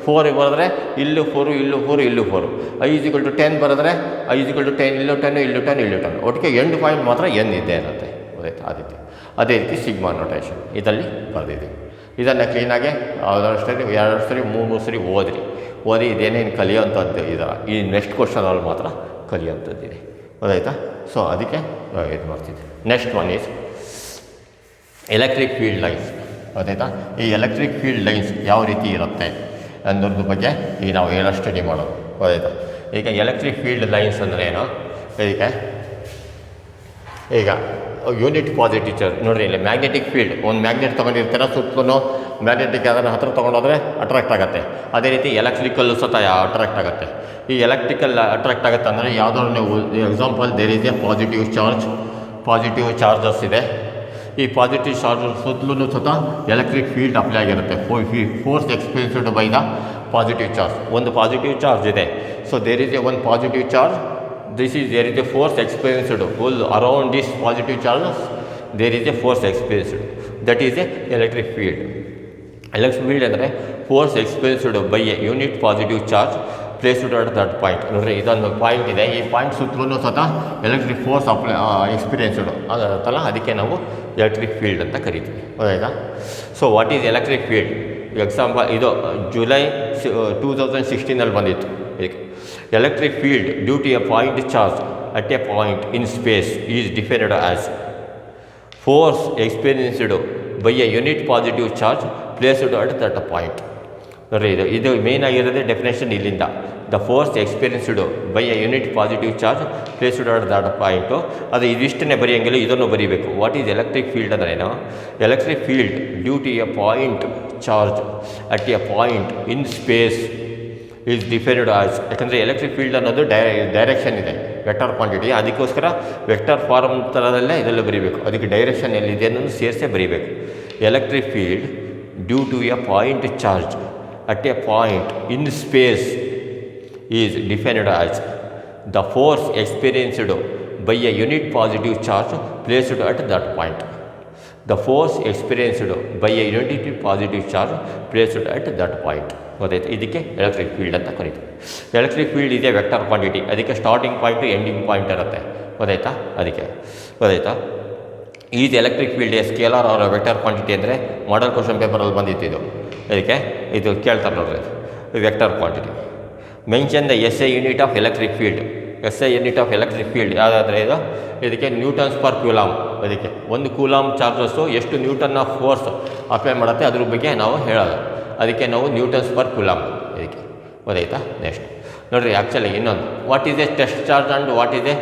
4 ಬರೆದ್ರೆ ಇಲ್ಲೂ 4, ಇಲ್ಲೂ 4, ಇಲ್ಲೂ 4. I = 10 ಬರೆದ್ರೆ I = 10, ಇಲ್ಲೂ 10, ಇಲ್ಲೂ 10, ಇಲ್ಲೂ 10. ಒಟ್ಟಿಗೆ ಎಂಡ್ ಪಾಯಿಂಟ್ ಮಾತ್ರ n ಇದೆ ಇರುತ್ತೆ. ಗೊತ್ತಾಯ್ತು? ಅದೇ ರೀತಿ ಸಿಗ್ಮಾ ನೋಟೇಷನ್ ಇದರಲ್ಲಿ ಬರೆದಿದ್ದೀವಿ. ಇದನ್ನು ಕ್ಲೀನಾಗಿ ಎರಡು ಸರಿ 3 ಸರಿ ಓದಿ ಇದೇನೇನು ಕಲಿಯೋಂಥದ್ದು ಇದರ ಈ ನೆಕ್ಸ್ಟ್ ಕ್ವಶನಲ್ಲಿ ಮಾತ್ರ ಕಲಿಯೋಂಥದ್ದಿದೆ. ಗೊತ್ತಾಯ್ತಾ? ಸೊ ಅದಕ್ಕೆ ಇದು ಮಾಡ್ತಿದ್ದೆ. Next one is electric field lines. ಗೊತ್ತಾಯ್ತಾ? ಈ ಎಲೆಕ್ಟ್ರಿಕ್ ಫೀಲ್ಡ್ ಲೈನ್ಸ್ ಯಾವ ರೀತಿ ಇರುತ್ತೆ ಅನ್ನೋದ್ರ ಬಗ್ಗೆ ಈಗ ನಾವು ಏನೋ ಸ್ಟಡಿ ಮಾಡೋದು. ಗೊತ್ತಾಯ್ತಾ? ಈಗ ಎಲೆಕ್ಟ್ರಿಕ್ ಫೀಲ್ಡ್ ಲೈನ್ಸ್ ಅಂದರೆ ಏನು, ಈಗ ಯೂನಿಟ್ ಪಾಸಿಟಿವ್ ಚಾರ್ಜ್ ನೋಡಿರಿ, ಇಲ್ಲಿ ಮ್ಯಾಗ್ನೆಟಿಕ್ ಫೀಲ್ಡ್, ಒಂದು ಮ್ಯಾಗ್ನೆಟ್ ತೊಗೊಂಡಿರ್ತೀರ, ಸುತ್ತಲೂ ಮ್ಯಾಗ್ನೆಟಿಕ್ ಅದನ್ನು ಹತ್ರ ತೊಗೊಂಡೋದ್ರೆ ಅಟ್ರಾಕ್ಟ್ ಆಗುತ್ತೆ. ಅದೇ ರೀತಿ ಎಲೆಕ್ಟ್ರಿಕಲ್ಲು ಸಹ ಅಟ್ರಾಕ್ಟ್ ಆಗುತ್ತೆ. ಈ ಎಲೆಕ್ಟ್ರಿಕಲ್ ಅಟ್ರಾಕ್ಟ್ ಆಗುತ್ತೆ ಅಂದರೆ ಯಾವುದಾದ್ರು ನೀವು example, there is a positive charges ಇದೆ. ಈ ಪಾಸಿಟಿವ್ ಚಾರ್ಜ್ ಸುತ್ತಲೂ ಸಹ ಎಲೆಕ್ಟ್ರಿಕ್ ಫೀಲ್ಡ್ ಅಪ್ಲೈ ಆಗಿರುತ್ತೆ. Force experienced by the positive charge. ಒಂದು ಪಾಸಿಟಿವ್ ಚಾರ್ಜ್ ಇದೆ, so there is a one positive charge. there is a force experienced all around this positive charge. There is a force experienced, that is a electric field. Electric field ಅಂದರೆ force experienced by a unit positive charge placed at that point. ನೋಡಿರಿ, ಇದೊಂದು point ಇದೆ, ಈ point ಸುತ್ತಲೂ ಸಹ electric force experienced ಅದಲ್ಲ, ಅದಕ್ಕೆ ನಾವು ಎಲೆಕ್ಟ್ರಿಕ್ ಫೀಲ್ಡ್ ಅಂತ ಕರಿತೀವಿ. ಹೌದಾ? So what is electric field? Example ಇದು ಜುಲೈ 2016 ಬಂದಿತ್ತು. Electric field due to a point charge at a point in space is defined as force experienced by a unit positive charge placed at that point. ನೋಡಿರಿ, ಇದು main ಆಗಿರೋದೇ definition ಇಲ್ಲಿಂದ. The force experienced by a unit positive charge placed at that point. ಅದು ಇದಿಷ್ಟನ್ನೇ ಬರೆಯೋಂಗಿಲ್ಲ, ಇದನ್ನು ಬರೀಬೇಕು. What is electric field ಅಂದರೆ ಏನು? Electric field due to a point charge at a point in space is defined as. ಯಾಕಂದರೆ electric field ಅನ್ನೋದು direction ಇದೆ, vector quantity, ಅದಕ್ಕೋಸ್ಕರ vector form ಥರದಲ್ಲೇ ಇದೆಲ್ಲ ಬರೀಬೇಕು. ಅದಕ್ಕೆ ಡೈರೆಕ್ಷನ್ ಎಲ್ಲಿದೆ ಅನ್ನೋದು ಸೇರಿಸೇ ಬರೀಬೇಕು. Electric field due to a point charge at a point in space is defined as the force experienced by a unit positive charge placed at that point. The force experienced by a unit positive charge placed at that point. ಗೊತ್ತಾಯ್ತು? ಇದಕ್ಕೆ electric field ಅಂತ ಕರೀತೀವಿ. Electric field ಇದೆ vector quantity, ಅದಕ್ಕೆ starting point ending point ಇರುತ್ತೆ. ಗೊತ್ತಾಯ್ತಾ? ಅದಕ್ಕೆ ಗೊತ್ತಾಯ್ತಾ? Is electric field a scalar or vector quantity ಅಂದರೆ ಮಾಡಲ್ ಕ್ವಶನ್ ಪೇಪರಲ್ಲಿ ಬಂದಿತ್ತು ಇದು. ಅದಕ್ಕೆ ಇದು ಕೇಳ್ತಾರೆ ನೋಡ್ರಿ, vector quantity. Mention the S I unit of electric field. S I unit of electric field ಯಾವುದಾದ್ರೆ ಇದು ಇದಕ್ಕೆ ನ್ಯೂಟನ್ಸ್ ಪರ್ ಕೂಲಾಮ್. ಅದಕ್ಕೆ ಒಂದು ಕೂಲಾಮ್ ಚಾರ್ಜಸ್ಸು ಎಷ್ಟು ನ್ಯೂಟನ್ ಆಫ್ ಫೋರ್ಸ್ ಅಪ್ಲೈ ಮಾಡುತ್ತೆ ಅದ್ರ ಬಗ್ಗೆ ನಾವು ಹೇಳೋದು. ಅದಕ್ಕೆ ನಾವು ನ್ಯೂಟನ್ಸ್ ಪರ್ ಕೂಲಾಮ್ ಇದಕ್ಕೆ ಗೊತ್ತಾಯ್ತಾ. ನೆಕ್ಸ್ಟ್ ನೋಡಿರಿ, ಆ್ಯಕ್ಚುಲಿ ಇನ್ನೊಂದು what is A test charge and what is a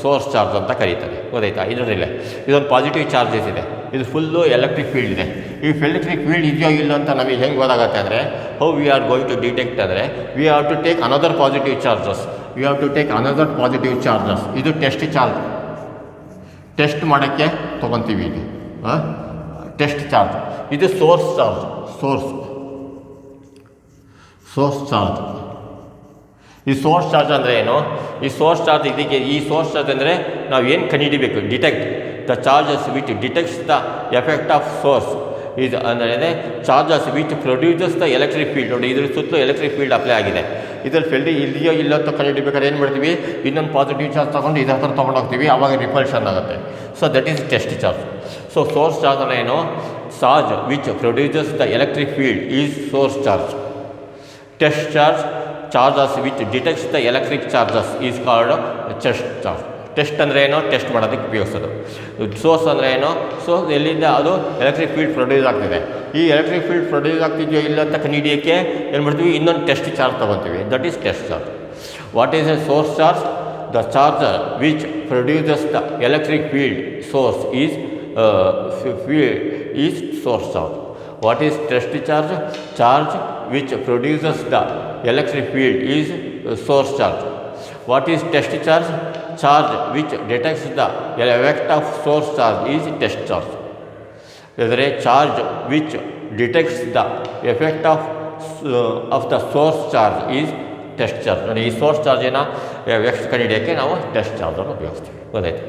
source charge ಅಂತ ಕರೀತಾರೆ ಗೊತ್ತಾಯ್ತಾ. ಇದರಲ್ಲಿ ಇದೊಂದು ಪಾಸಿಟಿವ್ ಚಾರ್ಜಸ್ ಇದೆ, ಇದು ಫುಲ್ಲು ಎಲೆಕ್ಟ್ರಿಕ್ ಫೀಲ್ಡ್ ಇದೆ. ಈ ಎಲೆಕ್ಟ್ರಿಕ್ ಫೀಲ್ಡ್ ಇದೆಯೋ ಇಲ್ಲ ಅಂತ ನಮಗೆ ಹೆಂಗೆ ಗೊತ್ತಾಗುತ್ತೆ ಅಂದರೆ how we are going to detect ಅಂದರೆ we have to take another positive charges. ಇದು ಟೆಸ್ಟ್ ಚಾರ್ಜ್, ಟೆಸ್ಟ್ ಮಾಡೋಕ್ಕೆ ತೊಗೊತೀವಿ ಇದು ಟೆಸ್ಟ್ ಚಾರ್ಜ್. ಇದು ಸೋರ್ಸ್ ಚಾರ್ಜ್, ಸೋರ್ಸ್ ಚಾರ್ಜ್. ಈ ಸೋರ್ಸ್ ಚಾರ್ಜ್ ಅಂದರೆ ಏನು? ಈ ಸೋರ್ಸ್ ಚಾರ್ಜ್ ಇದಕ್ಕೆ ಈ ಸೋರ್ಸ್ ಚಾರ್ಜ್ ಅಂದರೆ ನಾವು ಏನು ಕಂಡುಹಿಡಿಬೇಕು? Detect the charges which detects the effect of source. ಇದು ಅಂದರೆ charges which produces the electric field. ನೋಡಿ, ಇದ್ರ ಸುತ್ತಲೂ ಎಲೆಕ್ಟ್ರಿಕ್ ಫೀಲ್ಡ್ ಅಪ್ಲೈ ಆಗಿದೆ. ಇದ್ರ ಫೀಲ್ಡ್ ಇದೆಯೋ ಇಲ್ಲ ಅಂತ ಕಂಡುಹಿಡಿಬೇಕಾದ್ರೆ ಏನು ಮಾಡ್ತೀವಿ? ಇನ್ನೊಂದು ಪಾಸಿಟಿವ್ ಚಾರ್ಜ್ ತೊಗೊಂಡು ಇದ್ರ ಹತ್ರ ತೊಗೊಂಡು ಹೋಗ್ತೀವಿ, ಆವಾಗ ರಿಪಲ್ಷನ್ ಆಗುತ್ತೆ. So that is test charge. So source charge ಅಂದರೆ ಏನು? Charge which produces the electric field is source charge. Test charge charges which detects the electric charges is called test charge. Test ಅಂದರೆ ಏನೋ test ಮಾಡೋದಕ್ಕೆ ಉಪಯೋಗಿಸೋದು. Source ಅಂದರೆ ಏನೋ? So ಎಲ್ಲಿಂದ ಅದು electric field produce ಆಗ್ತಿದೆ. ಈ ಎಲೆಕ್ಟ್ರಿಕ್ ಫೀಲ್ಡ್ ಪ್ರೊಡ್ಯೂಸ್ ಆಗ್ತಿದೆಯೋ ಇಲ್ಲ ಅಂತ ಕಂಡುಹಿಡಿಯೋಕ್ಕೆ ಏನು ಮಾಡ್ತೀವಿ? ಇನ್ನೊಂದು ಟೆಸ್ಟ್ ಚಾರ್ಜ್ ತೊಗೊತೀವಿ, that is test charge. What is a source charge? The charger which produces the electric field source is source charge. What is test charge? Charge which produces the electric field is source charge. What is test charge? Charge which detects the effect of source charge is test charge. Whether a charge which detects the effect of the source charge is test charge. ಈ source ಚಾರ್ಜಿನ ಎಷ್ಟು ಕಂಡುಹಿಡಿಯೋಕ್ಕೆ ನಾವು test ಚಾರ್ಜನ್ನು ಉಪಯೋಗಿಸ್ತೀವಿ ಗೊತ್ತಾಯ್ತು.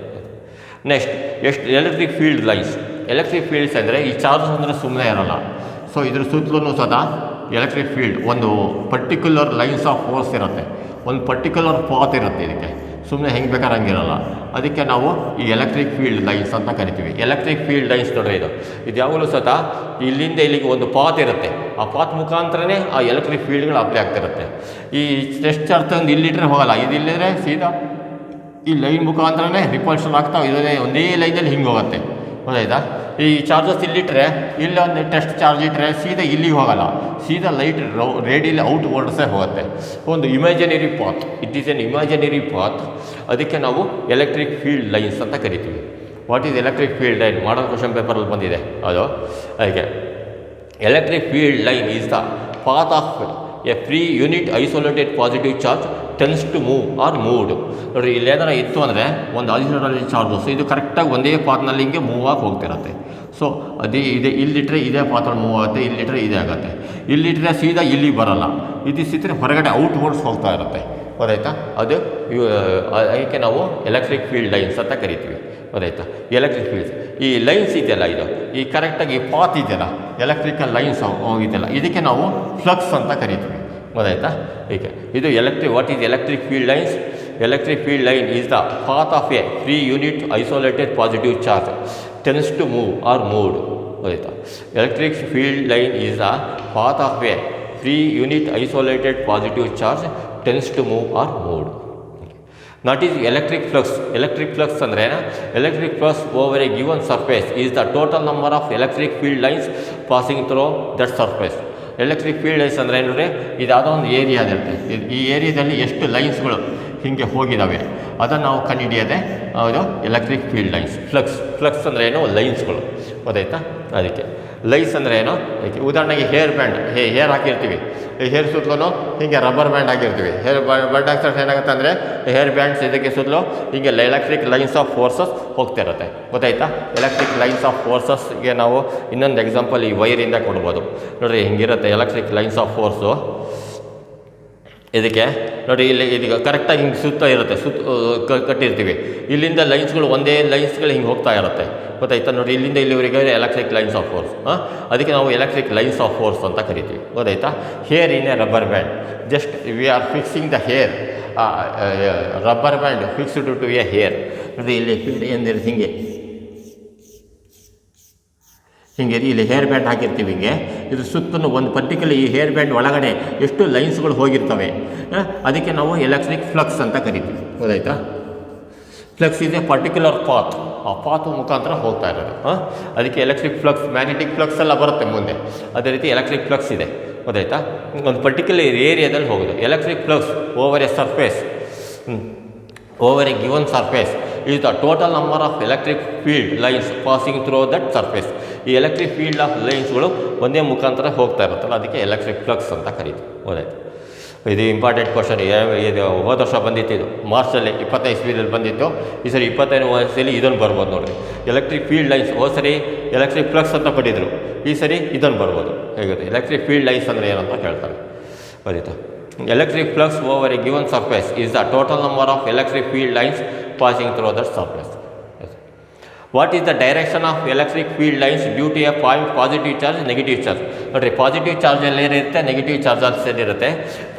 Next electric field lines. Electric fields ಅಂದರೆ ಈ charge ಅಂದರೆ ಸುಮ್ಮನೆ ಇರೋಲ್ಲ. ಸೊ ಇದ್ರ ಸುತ್ತಲೂ ಸದಾ ಎಲೆಕ್ಟ್ರಿಕ್ ಫೀಲ್ಡ್ ಒಂದು ಪರ್ಟಿಕ್ಯುಲರ್ ಲೈನ್ಸ್ ಆಫ್ ಫೋರ್ಸ್ ಇರುತ್ತೆ, ಒಂದು ಪರ್ಟಿಕ್ಯುಲರ್ ಪಾತ್ ಇರುತ್ತೆ. ಇದಕ್ಕೆ ಸುಮ್ಮನೆ ಹೆಂಗೆ ಬೇಕಾದ್ರೆ ಹಂಗಿರಲ್ಲ. ಅದಕ್ಕೆ ನಾವು ಈ ಎಲೆಕ್ಟ್ರಿಕ್ ಫೀಲ್ಡ್ ಲೈನ್ಸ್ ಅಂತ ಕರಿತೀವಿ. ಎಲೆಕ್ಟ್ರಿಕ್ ಫೀಲ್ಡ್ ಲೈನ್ಸ್ ನೋಡ್ರಿ, ಇದು ಯಾವಾಗಲೂ ಸಹ ಇಲ್ಲಿಂದ ಇಲ್ಲಿಗೆ ಒಂದು ಪಾತ್ ಇರುತ್ತೆ. ಆ ಪಾತ್ ಮುಖಾಂತರನೇ ಆ ಎಲೆಕ್ಟ್ರಿಕ್ ಫೀಲ್ಡ್ಗಳು ಅಪ್ಲೈ ಆಗ್ತಿರುತ್ತೆ. ಈ ಟೆಸ್ಟ್ ಚಾರ್ಜ್ ತಂದು ಇಲ್ಲಿಟ್ರೆ ಹೋಗಲ್ಲ, ಇದಿಲ್ಲಿದ್ರೆ ಸೀದಾ ಈ ಲೈನ್ ಮುಖಾಂತರನೇ ರಿಪಲ್ಷನ್ ಆಗ್ತಾವೆ. ಇದನ್ನೇ ಒಂದೇ ಲೈನಲ್ಲಿ ಹಿಂಗೆ ಹೋಗುತ್ತೆ ಗೊತ್ತಾಯ್ತಾ. ಈ ಚಾರ್ಜಸ್ ಇಲ್ಲಿಟ್ಟರೆ ಇಲ್ಲೊಂದು ಟೆಸ್ಟ್ ಚಾರ್ಜ್ ಇಟ್ಟರೆ ಸೀದಾ ಇಲ್ಲಿಗೆ ಹೋಗಲ್ಲ, ಸೀದಾ ಲೈಟ್ ರೇಡಿಯಲ್ಲಿ ಔಟ್ ವರ್ಡ್ಸೇ ಹೋಗುತ್ತೆ. ಒಂದು imaginary path, it is an imaginary path. ಅದಕ್ಕೆ ನಾವು ಎಲೆಕ್ಟ್ರಿಕ್ ಫೀಲ್ಡ್ ಲೈನ್ಸ್ ಅಂತ ಕರಿತೀವಿ. What is electric field line? Model question ಪೇಪರಲ್ಲಿ ಬಂದಿದೆ ಅದು. ಅದಕ್ಕೆ electric field line is the path of a free unit isolated positive charge tends to move or moved. ನೋಡಿರಿ, ಇಲ್ಲಿ ಏನಾರ ಇತ್ತು ಅಂದರೆ ಒಂದು ಐಸೋಲೇಟೆಡ್ ಚಾರ್ಜಸ್ ಇದು ಕರೆಕ್ಟಾಗಿ ಒಂದೇ ಪಾತ್ನಲ್ಲಿ ಹಿಂಗೆ ಮೂವ್ ಆಗಿ ಹೋಗ್ತಿರತ್ತೆ. ಸೊ ಅದೇ ಇದೆ, ಇಲ್ಲಿಟ್ಟರೆ ಇದೇ ಪಾತ್ರಲ್ಲಿ ಮೂವ್ ಆಗುತ್ತೆ, ಇಲ್ಲಿಟ್ಟರೆ ಇದೇ ಆಗುತ್ತೆ. ಇಲ್ಲಿಟ್ಟರೆ ಸೀದಾ ಇಲ್ಲಿ ಬರೋಲ್ಲ, ಇದಿಸಿದ್ರೆ ಹೊರಗಡೆ ಔಟ್ ವರ್ಡ್ಸ್ ಹೋಗ್ತಾ ಇರುತ್ತೆ ಗೊತ್ತಾಯ್ತಾ. ಅದು ಅದಕ್ಕೆ ನಾವು ಎಲೆಕ್ಟ್ರಿಕ್ ಫೀಲ್ಡ್ ಲೈನ್ಸ್ ಅಂತ ಕರಿತೀವಿ ಗೊತ್ತಾಯ್ತಾ. ಎಲೆಕ್ಟ್ರಿಕ್ ಫೀಲ್ಡ್ಸ್ ಈ ಲೈನ್ಸ್ ಇದೆಯಲ್ಲ, ಇದು ಈ ಕರೆಕ್ಟಾಗಿ ಪಾತ್ ಇದೆಯಲ್ಲ, ಎಲೆಕ್ಟ್ರಿಕಲ್ ಲೈನ್ಸ್ ಇದೆಯಲ್ಲ, ಇದಕ್ಕೆ ನಾವು ಫ್ಲಕ್ಸ್ ಅಂತ ಕರಿತೀವಿ ಗೊತ್ತಾಯ್ತಾ. ಹೀಗೆ ಇದು what is electric field lines? Electric field line is the path of a free unit isolated positive charge tends to move or moved ಗೊತ್ತಾಯ್ತಾ. Electric field line is the path of a free unit isolated positive charge tends to move or moved. Not is electric flux. Electric flux ಅಂದರೆ electric flux over a given surface is the total number of electric field lines passing through that surface. Electric field lines ಅಂದರೆ ಏನಂದರೆ ಇದು ಯಾವುದೋ ಒಂದು ಏರಿಯಾದಿರುತ್ತೆ, ಈ ಏರಿಯಾದಲ್ಲಿ ಎಷ್ಟು ಲೈನ್ಸ್ಗಳು ಹೀಗೆ ಹೋಗಿದ್ದಾವೆ ಅದನ್ನು ನಾವು ಕಂಡುಹಿಡಿಯೋದೆ ಅದು ಎಲೆಕ್ಟ್ರಿಕ್ ಫೀಲ್ಡ್ ಲೈನ್ಸ್. ಫ್ಲಕ್ಸ್ ಅಂದರೆ ಏನು? ಲೈನ್ಸ್ಗಳು ಗೊತ್ತಾಯ್ತಾ. ಅದಕ್ಕೆ ಲೈನ್ಸ್ ಅಂದರೆ ಏನು? ಅದಕ್ಕೆ ಉದಾಹರಣೆಗೆ ಹೇರ್ ಬ್ಯಾಂಡ್, ಹೇರ್ ಹಾಕಿರ್ತೀವಿ, ಹೇರ್ ಸುತ್ತಲೂ ಹೀಗೆ ರಬ್ಬರ್ ಬ್ಯಾಂಡ್ ಹಾಕಿರ್ತೀವಿ. ಹೇರ್ ಬ್ಯಾಂಡ್ ಹಾಕ್ತಾರೆ ಏನಾಗುತ್ತೆ ಅಂದರೆ ಹೇರ್ ಬ್ಯಾಂಡ್ಸ್ ಇದಕ್ಕೆ ಸುತ್ತಲೂ ಹೀಗೆ ಎಲೆಕ್ಟ್ರಿಕ್ ಲೈನ್ಸ್ ಆಫ್ ಫೋರ್ಸಸ್ ಹೋಗ್ತಿರುತ್ತೆ ಗೊತ್ತಾಯ್ತಾ. ಎಲೆಕ್ಟ್ರಿಕ್ ಲೈನ್ಸ್ ಆಫ್ ಫೋರ್ಸಸ್ಗೆ ನಾವು ಇನ್ನೊಂದು ಎಕ್ಸಾಂಪಲ್ ಈ ವೈರಿಂದ ಕೊಡ್ಬೋದು. ನೋಡಿರಿ, ಹಿಂಗಿರುತ್ತೆ ಎಲೆಕ್ಟ್ರಿಕ್ ಲೈನ್ಸ್ ಆಫ್ ಫೋರ್ಸು. ಇದಕ್ಕೆ ನೋಡಿ, ಇಲ್ಲಿ ಇದೀಗ ಕರೆಕ್ಟಾಗಿ ಹಿಂಗೆ ಸುತ್ತ ಇರುತ್ತೆ, ಕಟ್ಟಿರ್ತೀವಿ. ಇಲ್ಲಿಂದ ಲೈನ್ಸ್ಗಳು ಒಂದೇ ಲೈನ್ಸ್ಗಳು ಹಿಂಗೆ ಹೋಗ್ತಾ ಇರುತ್ತೆ ಗೊತ್ತಾಯ್ತಾ. ನೋಡಿ, ಇಲ್ಲಿಂದ ಇಲ್ಲಿವರೆಗೆ ಎಲೆಕ್ಟ್ರಿಕ್ ಲೈನ್ಸ್ ಆಫ್ ಫೋರ್ಸ್. ಅದಕ್ಕೆ ನಾವು ಎಲೆಕ್ಟ್ರಿಕ್ ಲೈನ್ಸ್ ಆಫ್ ಫೋರ್ಸ್ ಅಂತ ಕರಿತೀವಿ ಗೊತ್ತಾಯ್ತಾ. Hair in a rubber band, just we are fixing the hair, rubber band fixed to a hair. ನೋಡಿ, ಇಲ್ಲಿ ಫೀಲ್ಡ್ ಎಂದಿರುತ್ತೆ ಹಿಂಗೆ ಹಿಂಗೆ ಇಲ್ಲಿ ಹೇರ್ ಬ್ಯಾಂಡ್ ಹಾಕಿರ್ತೀವಿ ಹಿಂಗೆ ಇದ್ರ ಸುತ್ತಲೂ ಒಂದು ಪರ್ಟಿಕ್ಯುಲರ್ ಈ ಹೇರ್ ಬ್ಯಾಂಡ್ ಒಳಗಡೆ ಎಷ್ಟು ಲೈನ್ಸ್ಗಳು ಹೋಗಿರ್ತವೆ, ಅದಕ್ಕೆ ನಾವು ಎಲೆಕ್ಟ್ರಿಕ್ ಫ್ಲಕ್ಸ್ ಅಂತ ಕರಿತೀವಿ. ಗೊತ್ತಾಯ್ತಾ? ಫ್ಲಕ್ಸ್ ಇದೆ ಪರ್ಟಿಕ್ಯುಲರ್ ಪಾತ್, ಆ ಪಾತ್ ಮುಖಾಂತರ ಹೋಗ್ತಾ ಇರೋದು. ಅದಕ್ಕೆ ಎಲೆಕ್ಟ್ರಿಕ್ ಫ್ಲಕ್ಸ್, ಮ್ಯಾಗ್ನೆಟಿಕ್ ಫ್ಲಕ್ಸ್ ಎಲ್ಲ ಬರುತ್ತೆ ಮುಂದೆ, ಅದೇ ರೀತಿ ಎಲೆಕ್ಟ್ರಿಕ್ ಫ್ಲಕ್ಸ್ ಇದೆ. ಗೊತ್ತಾಯ್ತಾ? ಒಂದು ಪರ್ಟಿಕ್ಯುಲರ್ ಏರಿಯಾದಲ್ಲಿ ಹೋಗೋದು. Electric flux over A surface, over a given surface is the total number of electric field lines passing through that surface. ಈ ಎಲೆಕ್ಟ್ರಿಕ್ ಫೀಲ್ಡ್ ಆಫ್ ಲೈನ್ಸ್ಗಳು ಒಂದೇ ಮುಖಾಂತರ ಹೋಗ್ತಾ ಇರುತ್ತಲ್ಲ, ಅದಕ್ಕೆ ಎಲೆಕ್ಟ್ರಿಕ್ ಫ್ಲಕ್ಸ್ ಅಂತ ಕರೀತೀವಿ. ಗೊತ್ತಾಯ್ತು? ಇದು ಇಂಪಾರ್ಟೆಂಟ್ ಕ್ವಶನ್. ಇದು ಹೋದ ವರ್ಷ ಬಂದಿತ್ತು, ಇದು ಮಾರ್ಚಲ್ಲಿ 25 ಇಸ್ವಿಯಲ್ಲಿ ಬಂದಿತ್ತು. ಈ ಸರಿ 25ನೇ ವಯಸ್ಸಲ್ಲಿ ಇದನ್ನು ಬರ್ಬೋದು ನೋಡಿರಿ, ಎಲೆಕ್ಟ್ರಿಕ್ ಫೀಲ್ಡ್ ಲೈನ್ಸ್. ಹೋದ ಸರಿ ಎಲೆಕ್ಟ್ರಿಕ್ ಫ್ಲಕ್ಸ್ ಅಂತ ಪಡೆದಿದ್ರು, ಈ ಸರಿ ಇದನ್ನು ಬರ್ಬೋದು. ಹೇಗುತ್ತೆ ಎಲೆಕ್ಟ್ರಿಕ್ ಫೀಲ್ಡ್ ಲೈನ್ಸ್ ಅಂದರೆ ಏನಂತ ಕೇಳ್ತಾರೆ. ಗೊತ್ತಾಯ್ತಾ? Electric flux over a given surface is the total number of electric field lines passing through that surface. Yes. What is the direction of electric field lines due to a point positive charge, negative charge? ನೋಡಿರಿ, positive ಚಾರ್ಜಲ್ಲಿ ಏನಿರುತ್ತೆ, negative charge ಇರುತ್ತೆ.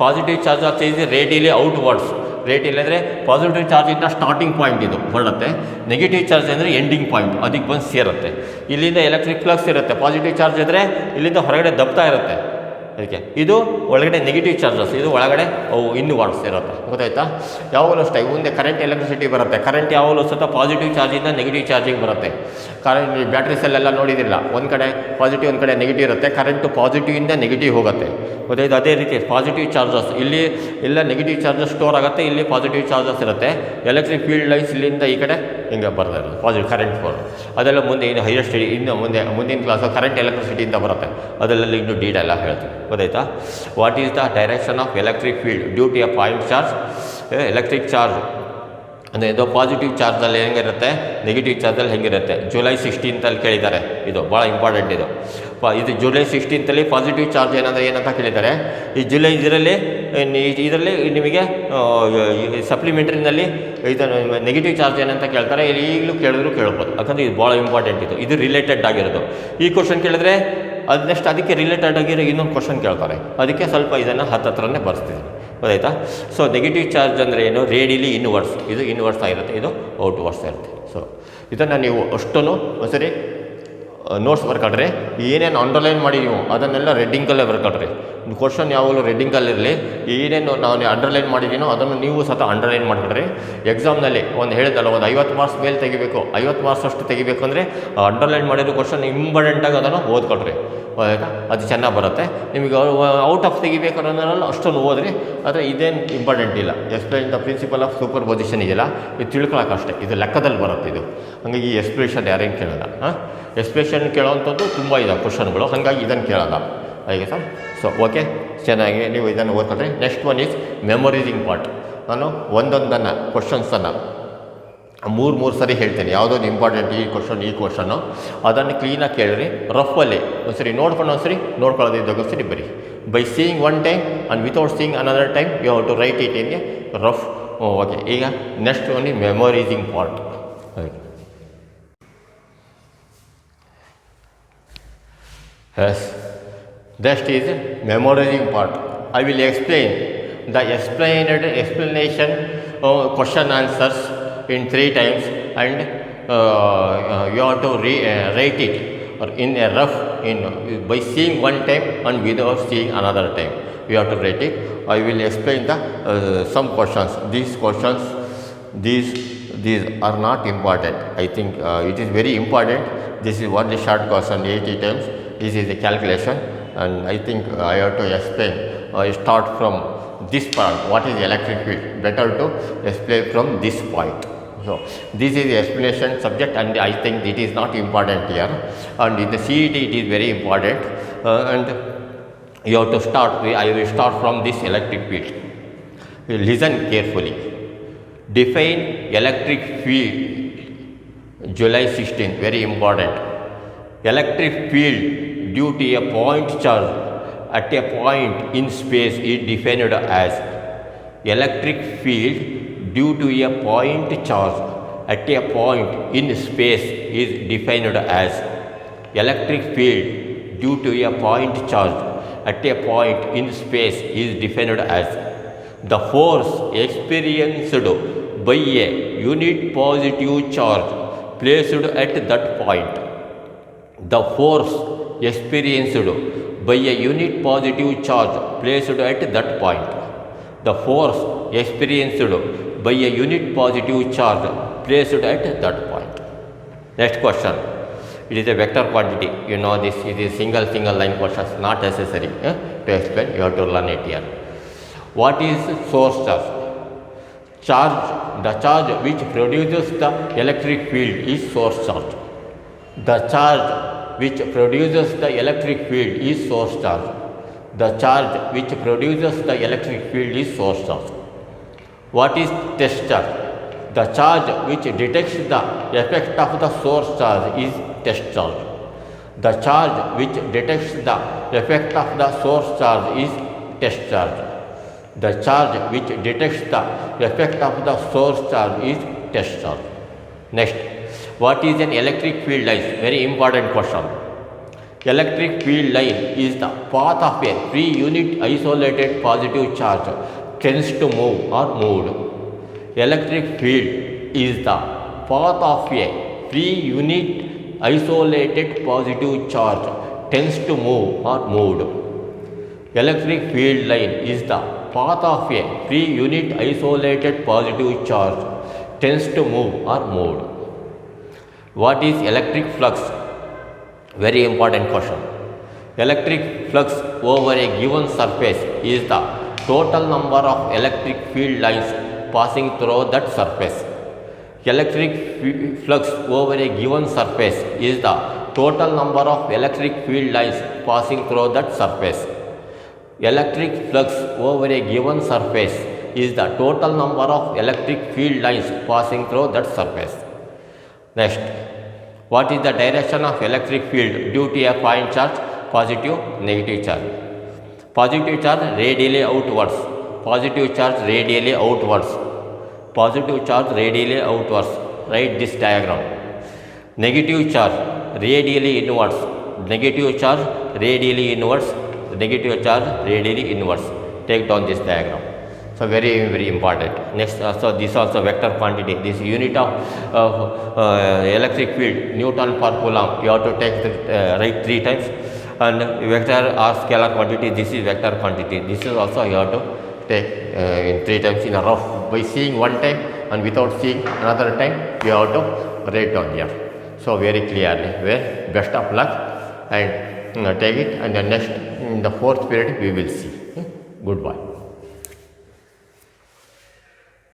Positive charge is radially outwards. Radial ಅಂದರೆ positive ಚಾರ್ಜಿಂದ starting point ಇದು ಹೊರಡುತ್ತೆ, negative charge ಅಂದರೆ ending point, ಅದಕ್ಕೆ ಬಂದು ಸೇರುತ್ತೆ. ಇಲ್ಲಿಂದ ಎಲೆಕ್ಟ್ರಿಕ್ ಫ್ಲಕ್ಸ್ ಇರುತ್ತೆ, ಪಾಸಿಟಿವ್ ಚಾರ್ಜ್ ಇದ್ದರೆ ಇಲ್ಲಿಂದ ಹೊರಗಡೆ ದಬ್ತಾ ಇರುತ್ತೆ. ಅದಕ್ಕೆ ಇದು ಒಳಗಡೆ ನೆಗೆಟಿವ್ ಚಾರ್ಜಸ್, ಇದು ಒಳಗಡೆ ಅವು ಇನ್ವರ್ಡ್ಸ್ ಇರುತ್ತೆ. ಗೊತ್ತಾಯ್ತಾ? ಯಾವಾಗಲೂ ಅಷ್ಟೇ ಮುಂದೆ ಕರೆಂಟ್ ಎಲೆಕ್ಟ್ರಿಸಿಟಿ ಬರುತ್ತೆ. ಕರೆಂಟ್ ಯಾವಾಗಲೂ ಸಹ ಪಾಸಿಟಿವ್ ಚಾರ್ಜಿಂದ ನೆಗೆಟಿವ್ ಚಾರ್ಜಿಂಗ್ ಬರುತ್ತೆ. ಕರೆಂಟ್ ಬ್ಯಾಟ್ರೀಸಲ್ಲೆಲ್ಲ ನೋಡಿದಿಲ್ಲ, ಒಂದು ಕಡೆ ಪಾಸಿಟಿವ್ ಒಂದು ಕಡೆ ನೆಗೆಟಿವ್ ಇರುತ್ತೆ. ಕರೆಂಟು ಪಾಸಿಟಿವಿಂದ ನೆಗೆಟಿವ್ ಹೋಗುತ್ತೆ. ಗೊತ್ತಾಯ್ತು? ಅದೇ ರೀತಿ ಪಾಸಿಟಿವ್ ಚಾರ್ಜಸ್ ಇಲ್ಲಿ ಎಲ್ಲ ನೆಗೆಟಿವ್ ಚಾರ್ಜಸ್ ಸ್ಟೋರ್ ಆಗುತ್ತೆ, ಇಲ್ಲಿ ಪಾಸಿಟಿವ್ ಚಾರ್ಜಸ್ ಇರುತ್ತೆ. ಎಲೆಕ್ಟ್ರಿಕ್ ಫೀಲ್ಡ್ ಲೈನ್ಸ್ ಇಲ್ಲಿಂದ ಈ ಕಡೆ ಹಿಂಗೆ ಬರ್ತಾ ಇರೋದು ಪಾಸಿಟಿವ್ ಕರೆಂಟ್ ಫೋರ್. ಅದೆಲ್ಲ ಮುಂದೆ ಇನ್ನು ಹೈಯರ್ ಸ್ಟಡಿ, ಇನ್ನು ಮುಂದಿನ ಕ್ಲಾಸ್ ಕರೆಂಟ್ ಎಲೆಕ್ಟ್ರಿಸಿಟಿಯಿಂದ ಬರುತ್ತೆ, ಅದೆಲ್ಲ ಇನ್ನೂ ಡೀಟೇಲ್ ಹೇಳ್ತೀವಿ. ಗೊತ್ತಾಯ್ತಾ? What is the direction of electric field due to a point charge? Electric charge ಅಂದರೆ ಇದು ಪಾಸಿಟಿವ್ ಚಾರ್ಜಲ್ಲಿ ಹೆಂಗಿರುತ್ತೆ, ನೆಗೆಟಿವ್ ಚಾರ್ಜಲ್ಲಿ ಹೆಂಗಿರುತ್ತೆ. ಜುಲೈ 16 ಕೇಳಿದ್ದಾರೆ, ಇದು ಭಾಳ ಇಂಪಾರ್ಟೆಂಟ್. ಇದು ಜುಲೈ 16 ಪಾಸಿಟಿವ್ ಚಾರ್ಜ್ ಏನಂತ ಕೇಳಿದ್ದಾರೆ. ಈ ಜುಲೈ ಇದರಲ್ಲಿ ನಿಮಗೆ ಸಪ್ಲಿಮೆಂಟ್ರಿನಲ್ಲಿ ಇದನ್ನು ನೆಗೆಟಿವ್ ಚಾರ್ಜ್ ಏನಂತ ಕೇಳ್ತಾರೆ. ಇಲ್ಲಿ ಈಗಲೂ ಕೇಳಿದ್ರು ಕೇಳ್ಬೋದು, ಯಾಕಂದರೆ ಇದು ಭಾಳ ಇಂಪಾರ್ಟೆಂಟ್. ಇದು ರಿಲೇಟೆಡ್ ಆಗಿರೋದು. ಈ ಕ್ವಶನ್ ಕೇಳಿದ್ರೆ ಅದು ನೆಕ್ಸ್ಟ್ ಅದಕ್ಕೆ ರಿಲೇಟೆಡ್ ಆಗಿರೋ ಇನ್ನೊಂದು ಕ್ವಶನ್ ಕೇಳ್ತಾರೆ, ಅದಕ್ಕೆ ಸ್ವಲ್ಪ ಇದನ್ನು ಹತ್ತತ್ರನೇ ಬರ್ಸ್ತಿದ್ದೀನಿ. ಗೊತ್ತಾಯ್ತಾ? ಸೊ ನೆಗೆಟಿವ್ ಚಾರ್ಜ್ ಅಂದರೆ ಏನು, ರೇಡಿಯಲಿ ಇನ್ವರ್ಡ್ಸ್, ಇದು ಇನ್ವರ್ಡ್ಸ್ ಆಗಿರುತ್ತೆ, ಇದು ಔಟ್ವರ್ಡ್ಸ್ ಆಗಿರುತ್ತೆ. ಸೊ ಇದನ್ನು ನೀವು ಅಷ್ಟನ್ನು ಒಂದ್ಸರಿ ನೋಟ್ಸ್ ಬರ್ಕೊಳ್ರಿ. ಏನೇನು ಅಂಡರ್ಲೈನ್ ಮಾಡಿ ನೀವು ಅದನ್ನೆಲ್ಲ ರೆಡ್ಡಿಂಗಲ್ಲೇ ಬರ್ಕೊಳ್ರಿ. ಕ್ವಶನ್ ಯಾವಾಗಲೂ ರೆಡ್ಡಿಂಗಲ್ಲಿರಲಿ. ಏನೇನು ನಾನು ಅಂಡರ್ಲೈನ್ ಮಾಡಿದ್ದೀನೋ ಅದನ್ನು ನೀವು ಸಹ ಅಂಡರ್ಲೈನ್ ಮಾಡಿಬಿಡ್ರಿ. ಎಕ್ಸಾಮ್ನಲ್ಲಿ ಒಂದು ಹೇಳಿದಲ್ಲ, ಒಂದು 50 ಮಾರ್ಕ್ಸ್ ಮೇಲೆ ತೆಗಿಬೇಕು, 50 ಮಾರ್ಕ್ಸ್ ಅಷ್ಟು ತೆಗಿಬೇಕು ಅಂದರೆ ಅಂಡರ್ಲೈನ್ ಮಾಡಿರೋ ಕ್ವಶನ್ ಇಂಪಾರ್ಟೆಂಟಾಗಿ ಅದನ್ನು ಓದ್ಕೊಳ್ರಿ. ಅದು ಚೆನ್ನಾಗಿ ಬರುತ್ತೆ ನಿಮಗೆ. ಔಟ್ ಆಫ್ ತೆಗಿಬೇಕು ಅನ್ನೋದ್ರಲ್ಲಿ ಅಷ್ಟೊಂದು ಓದ್ರಿ, ಆದರೆ ಇದೇನು ಇಂಪಾರ್ಟೆಂಟ್ ಇಲ್ಲ. Explain the principle of superposition ಇದೆಯಲ್ಲ, ಇದು ತಿಳ್ಕೊಳಕ್ಕಷ್ಟೇ, ಇದು ಲೆಕ್ಕದಲ್ಲಿ ಬರುತ್ತೆ ಇದು. ಹಾಗಾಗಿ ಈ ಎಕ್ಸ್ಪ್ಲೇಷನ್ ಯಾರೇನು ಕೇಳೋಲ್ಲ. ಎಕ್ಸ್ಪ್ಲೇಷನ್ ಕೇಳೋವಂಥದ್ದು ತುಂಬ ಇದೆ ಕ್ವಶನ್ಗಳು, ಹಾಗಾಗಿ ಇದನ್ನು ಕೇಳೋಲ್ಲ. ಹಾಗೆ ಸರ್. ಸೊ ಓಕೆ, ಚೆನ್ನಾಗಿ ನೀವು ಇದನ್ನು ಓದ್ಕೊಂಡ್ರೆ. Next one is memorising part. ನಾನು ಒಂದೊಂದನ್ನು ಕ್ವಶನ್ಸನ್ನು ಮೂರು ಸರಿ ಹೇಳ್ತೇನೆ, ಯಾವುದೊಂದು ಇಂಪಾರ್ಟೆಂಟ್ ಈ ಕ್ವಶನ್ನು ಅದನ್ನು ಕ್ಲೀನಾಗಿ ಕೇಳಿರಿ. ರಫಲ್ಲಿ ಒಂದ್ಸರಿ ನೋಡ್ಕೊಂಡು ಒಂದ್ಸರಿ ನೋಡ್ಕೊಳ್ಳೋದಿದ್ದಾಗ ಒಂದ್ಸರಿ ಬರೀ. By seeing one time and without seeing another time you have to write it in a rough. Okay, ಈಗ ನೆಕ್ಸ್ಟ್ ಒನ್ ಈ memorising part. Yes, next is memorizing part. I will explain the explanation question answers in 3 times, and you have to write it or in a rough by seeing one time and without seeing another time. You have to write it. I will explain the some questions. These are not important. I think it is very important. This is one short question 80 times. This is the calculation, and I think I have to explain. I start from this part. What is electric field? Better to explain from this point. So this is the explanation subject, and I think it is not important here. And in the CET it is very important. And you have to start. I will start from this electric field. Listen carefully. Define electric field. July 16th. Very important. Electric field due to a point charge at a point in space is defined as. Electric field due to a point charge at a point in space is defined as. Electric field due to a point charge at a point in space is defined as the force experienced by a unit positive charge placed at that point. the force experienced by a unit positive charge placed at that point. The force experienced by a unit positive charge placed at that point. Next question. It is a vector quantity. You know this. It is single line questions. Not necessary to explain. You have to learn it here. What is source charge? The charge which produces the electric field is source charge. The charge which produces the electric field is source charge. The charge which produces the electric field is source charge. What is test charge? The charge which detects the effect of the source charge is test charge. The charge which detects the effect of the source charge is test charge. The charge which detects the effect of the source charge is test charge. Next, what is an electric field line? Very important question. Electric field line is the path of a free unit isolated positive charge tends to move or moved. Electric field is the path of a free unit isolated positive charge tends to move or moved. Electric field line is the path of a free unit isolated positive charge tends to move or moved. What is electric flux? Very important question. Electric flux over a given surface is the total number of electric field lines passing through that surface. Electric flux over a given surface is the total number of electric field lines passing through that surface. Electric flux over a given surface is the total number of electric field lines passing through that surface. Next, what is the direction of electric field due to a point charge? Positive, negative charge. Positive charge radially outwards. Positive charge radially outwards. Positive charge radially outwards. Write this diagram. Negative charge radially inwards. Negative charge radially inwards. Negative charge radially inwards. Take down this diagram. So very important. Next, so this also vector quantity. This unit of electric field, Newton per coulomb. You have to take the write 3 times. And vector or scalar quantity. This is vector quantity. This is also you have to take in 3 times in a rough. By seeing one time and without seeing another time, you have to write down here. So very clearly. Best of luck and take it. And the next in the 4th period we will see. Goodbye.